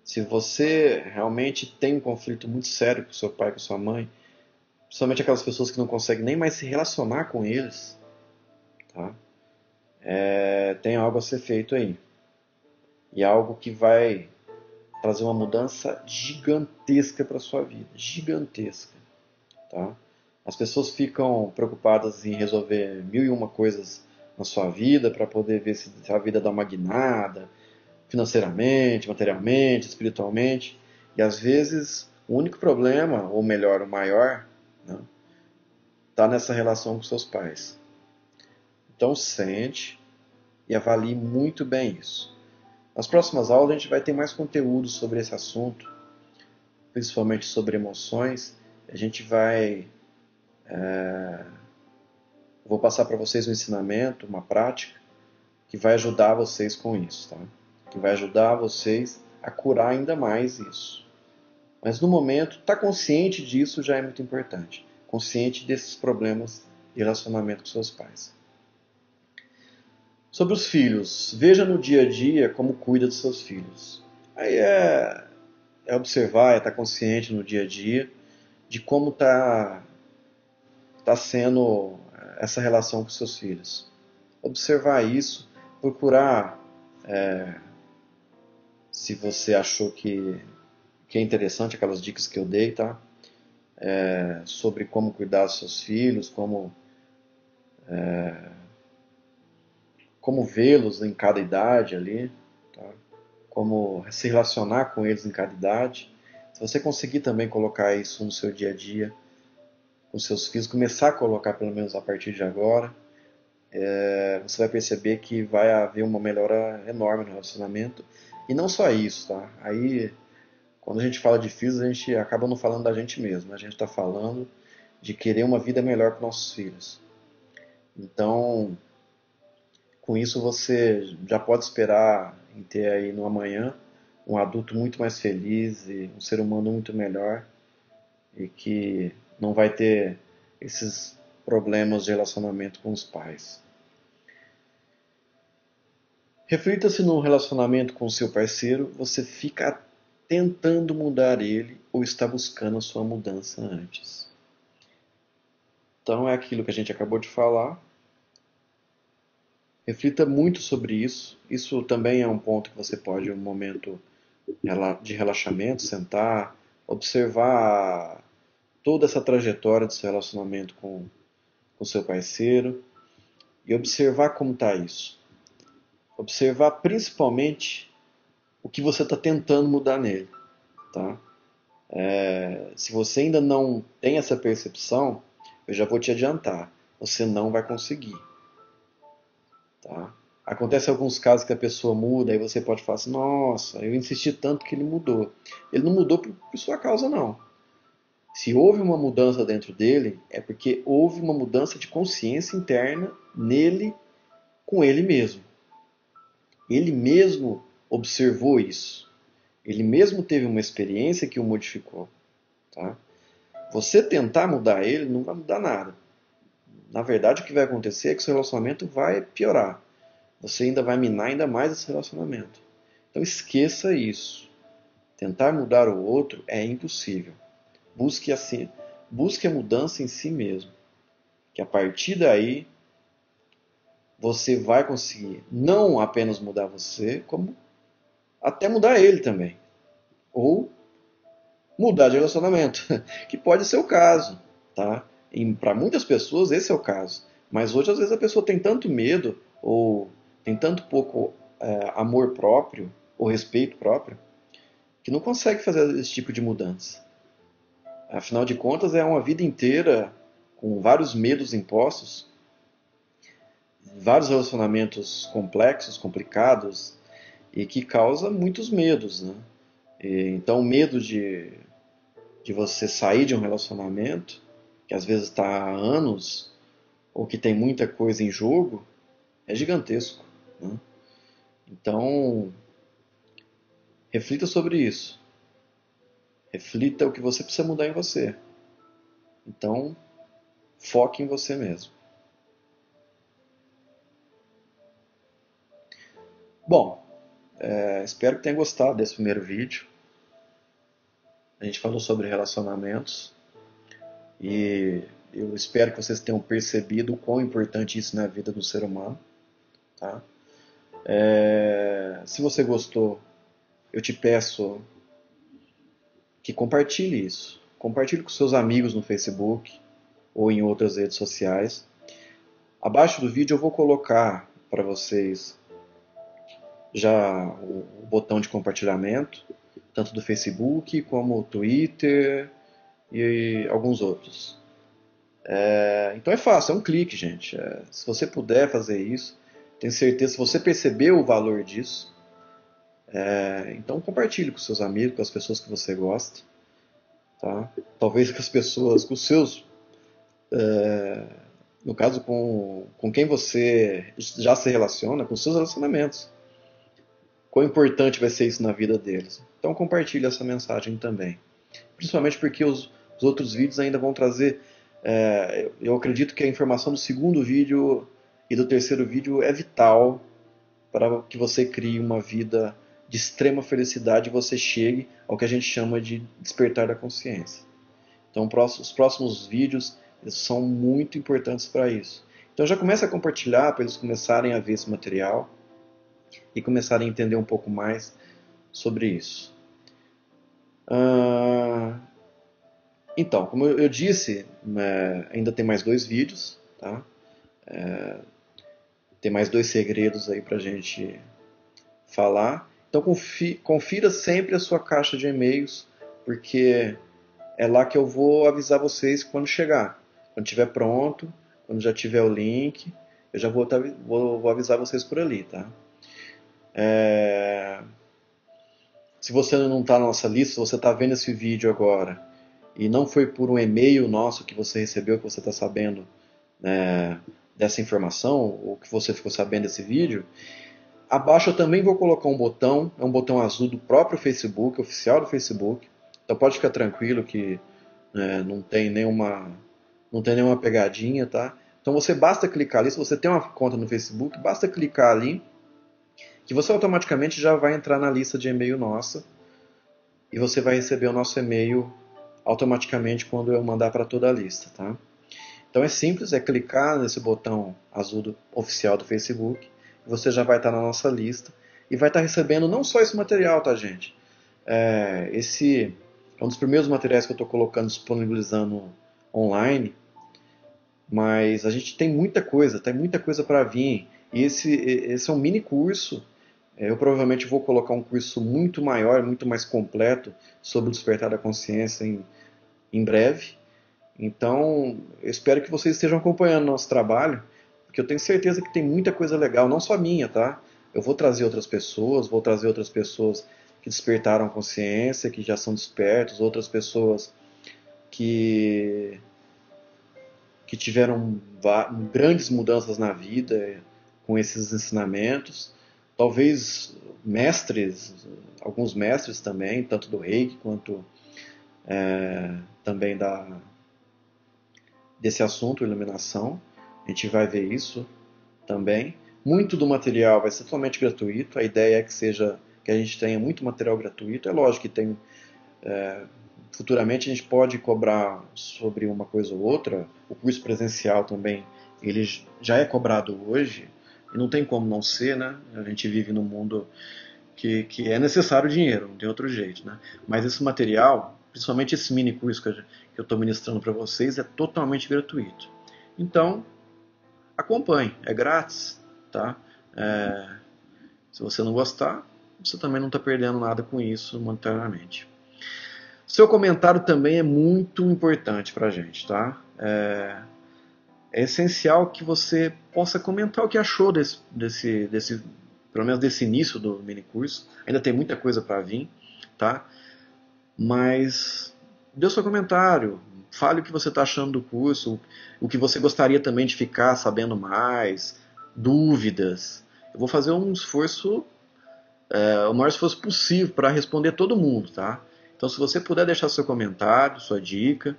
Se você realmente tem um conflito muito sério com seu pai, com sua mãe, principalmente aquelas pessoas que não conseguem nem mais se relacionar com eles, tá? Tem algo a ser feito aí. E algo que vai trazer uma mudança gigantesca para a sua vida. Gigantesca. Tá? As pessoas ficam preocupadas em resolver mil e uma coisas na sua vida para poder ver se a vida dá uma guinada, financeiramente, materialmente, espiritualmente. E às vezes o único problema, ou melhor, o maior, né, está nessa relação com seus pais. Então sente e avalie muito bem isso. Nas próximas aulas a gente vai ter mais conteúdo sobre esse assunto. principalmente sobre emoções, a gente vai... vou passar para vocês um ensinamento, uma prática, que vai ajudar vocês com isso, tá? Que vai ajudar vocês a curar ainda mais isso. Mas no momento, estar consciente disso já é muito importante. Consciente desses problemas de relacionamento com seus pais. Sobre os filhos, veja no dia a dia como cuida dos seus filhos. Aí é observar, é estar consciente no dia a dia de como está sendo essa relação com seus filhos. Observar isso, procurar, se você achou que é interessante aquelas dicas que eu dei, tá? Sobre como cuidar dos seus filhos, como vê-los em cada idade ali, tá? Como se relacionar com eles em cada idade. Se você conseguir também colocar isso no seu dia a dia, com seus filhos, começar a colocar pelo menos a partir de agora, você vai perceber que vai haver uma melhora enorme no relacionamento. E não só isso, tá? Aí, quando a gente fala de filhos, a gente acaba não falando da gente mesmo. A gente está falando de querer uma vida melhor para nossos filhos. Então, com isso você já pode esperar em ter aí no amanhã um adulto muito mais feliz e um ser humano muito melhor e que não vai ter esses problemas de relacionamento com os pais. Reflita se no relacionamento com o seu parceiro você fica tentando mudar ele ou está buscando a sua mudança antes. Então é aquilo que a gente acabou de falar. Reflita muito sobre isso. Isso também é um ponto que você pode, um momento de relaxamento, sentar, observar toda essa trajetória do seu relacionamento com o seu parceiro e observar como está isso. Observar principalmente o que você está tentando mudar nele. Tá? Se você ainda não tem essa percepção, eu já vou te adiantar, você não vai conseguir. Tá? Acontece alguns casos que a pessoa muda, aí você pode falar assim, nossa, eu insisti tanto que ele mudou. Ele não mudou por sua causa, não. Se houve uma mudança dentro dele, é porque houve uma mudança de consciência interna nele, com ele mesmo. Ele mesmo observou isso. Ele mesmo teve uma experiência que o modificou. Tá? Você tentar mudar ele não vai mudar nada. Na verdade, o que vai acontecer é que o seu relacionamento vai piorar. Você ainda vai minar ainda mais esse relacionamento. Então esqueça isso. Tentar mudar o outro é impossível. Busque a mudança em si mesmo. Que a partir daí você vai conseguir não apenas mudar você, como até mudar ele também. Ou mudar de relacionamento, que pode ser o caso, tá? Para muitas pessoas esse é o caso. Mas hoje às vezes a pessoa tem tanto medo ou tem tanto pouco amor próprio ou respeito próprio que não consegue fazer esse tipo de mudança. Afinal de contas é uma vida inteira com vários medos impostos, vários relacionamentos complexos, complicados e que causa muitos medos, né? Então o medo de você sair de um relacionamento que às vezes está há anos ou que tem muita coisa em jogo é gigantesco, né? Então reflita sobre isso. Reflita o que você precisa mudar em você. Então foque em você mesmo. Bom, espero que tenha gostado desse primeiro vídeo. A gente falou sobre relacionamentos e eu espero que vocês tenham percebido o quão importante isso é na vida do ser humano. Tá? Se você gostou, eu te peço que compartilhe isso. Compartilhe com seus amigos no Facebook ou em outras redes sociais. Abaixo do vídeo eu vou colocar para vocês já o botão de compartilhamento, tanto do Facebook como o Twitter e alguns outros. Então é fácil, é um clique, gente. Se você puder fazer isso, tenho certeza, se você percebeu o valor disso, então compartilhe com seus amigos, com as pessoas que você gosta. tá? Talvez com as pessoas, com os seus, no caso com quem você já se relaciona, com os seus relacionamentos. Quão importante vai ser isso na vida deles. Então compartilhe essa mensagem também. Principalmente porque os outros vídeos ainda vão trazer. Eu acredito que a informação do segundo vídeo e do terceiro vídeo é vital para que você crie uma vida de extrema felicidade e você chegue ao que a gente chama de despertar da consciência. Então os próximos vídeos eles são muito importantes para isso. Então já comece a compartilhar para eles começarem a ver esse material e começarem a entender um pouco mais sobre isso. Então, como eu disse, ainda tem mais 2 vídeos, tá? Tem mais 2 segredos aí pra gente falar. Então confira sempre a sua caixa de e-mails, porque é lá que eu vou avisar vocês quando chegar. Quando estiver pronto, quando já tiver o link, eu já vou avisar vocês por ali, tá? Se você não está na nossa lista, se você está vendo esse vídeo agora e não foi por um e-mail nosso que você recebeu, que você está sabendo dessa informação, ou que você ficou sabendo desse vídeo, abaixo eu também vou colocar um botão, é um botão azul do próprio Facebook, oficial do Facebook. Então pode ficar tranquilo que não tem nenhuma pegadinha, tá? Então você basta clicar ali, se você tem uma conta no Facebook, basta clicar ali, que você automaticamente já vai entrar na lista de e-mail nossa e você vai receber o nosso e-mail automaticamente quando eu mandar para toda a lista, tá? Então é simples, é clicar nesse botão azul oficial do Facebook e você já vai estar na nossa lista e vai estar recebendo não só esse material, tá, gente? Esse é um dos primeiros materiais que eu estou colocando, disponibilizando online, mas a gente tem muita coisa para vir. E esse é um mini curso. Eu provavelmente vou colocar um curso muito maior, muito mais completo sobre o despertar da consciência em breve. Então, eu espero que vocês estejam acompanhando o nosso trabalho, porque eu tenho certeza que tem muita coisa legal, não só minha, tá? Eu vou trazer outras pessoas que despertaram a consciência, que já são despertos, outras pessoas que, que tiveram grandes mudanças na vida com esses ensinamentos. Talvez mestres, alguns mestres também, tanto do Reiki quanto também desse assunto, iluminação. A gente vai ver isso também. Muito do material vai ser totalmente gratuito. A ideia é que a gente tenha muito material gratuito. É lógico que tem futuramente a gente pode cobrar sobre uma coisa ou outra. O curso presencial também ele já é cobrado hoje e não tem como não ser, né? A gente vive num mundo que é necessário dinheiro, não tem outro jeito, né? Mas esse material, principalmente esse mini curso que eu estou ministrando para vocês, é totalmente gratuito. Então, acompanhe, é grátis, tá? Se você não gostar, você também não está perdendo nada com isso monetariamente. Seu comentário também é muito importante para a gente, tá? É essencial que você possa comentar o que achou pelo menos desse início do mini curso. Ainda tem muita coisa para vir, tá? Mas dê o seu comentário, fale o que você está achando do curso, o que você gostaria também de ficar sabendo mais, dúvidas. Eu vou fazer um esforço, o maior esforço possível para responder todo mundo, tá? Então, se você puder deixar seu comentário, sua dica,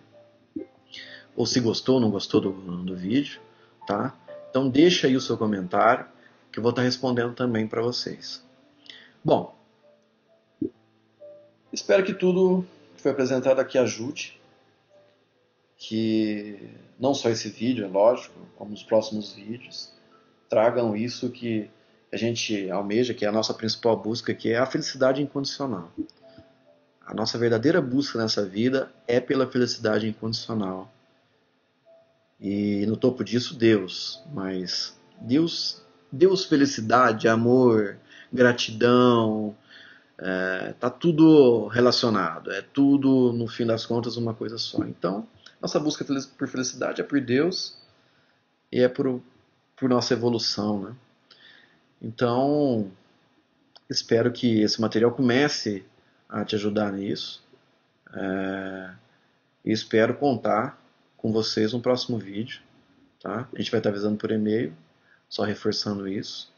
ou se gostou ou não gostou do vídeo, tá? Então, deixa aí o seu comentário, que eu vou estar respondendo também para vocês. Bom, espero que tudo que foi apresentado aqui ajude, que não só esse vídeo, é lógico, como os próximos vídeos, tragam isso que a gente almeja, que é a nossa principal busca, que é a felicidade incondicional. A nossa verdadeira busca nessa vida é pela felicidade incondicional. E no topo disso, Deus. Mas Deus, felicidade, amor, gratidão, tá tudo relacionado. É tudo, no fim das contas, uma coisa só. Então, nossa busca por felicidade é por Deus e é por nossa evolução, né? Então, espero que esse material comece a te ajudar nisso. e espero contar com vocês no próximo vídeo. Tá? A gente vai estar avisando por e-mail, só reforçando isso.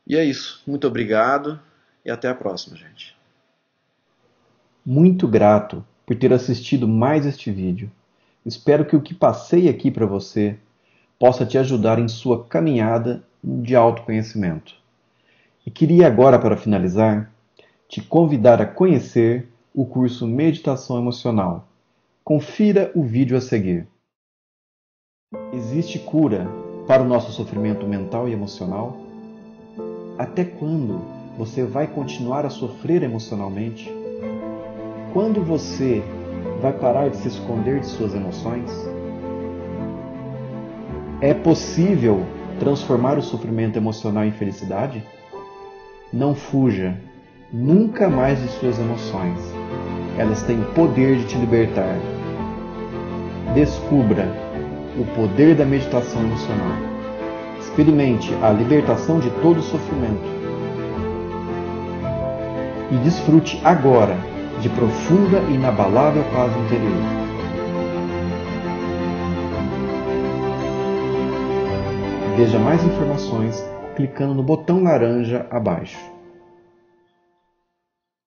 E é isso. Muito obrigado e até a próxima, gente. Muito grato por ter assistido mais este vídeo. Espero que o que passei aqui para você possa te ajudar em sua caminhada de autoconhecimento. E queria agora, para finalizar, te convidar a conhecer o curso Meditação Emocional. Confira o vídeo a seguir. Existe cura para o nosso sofrimento mental e emocional? Até quando você vai continuar a sofrer emocionalmente? Quando você vai parar de se esconder de suas emoções? É possível transformar o sofrimento emocional em felicidade? Não fuja nunca mais de suas emoções. Elas têm o poder de te libertar. Descubra o poder da meditação emocional. Experimente a libertação de todo o sofrimento. E desfrute agora de profunda e inabalável paz interior. Veja mais informações clicando no botão laranja abaixo.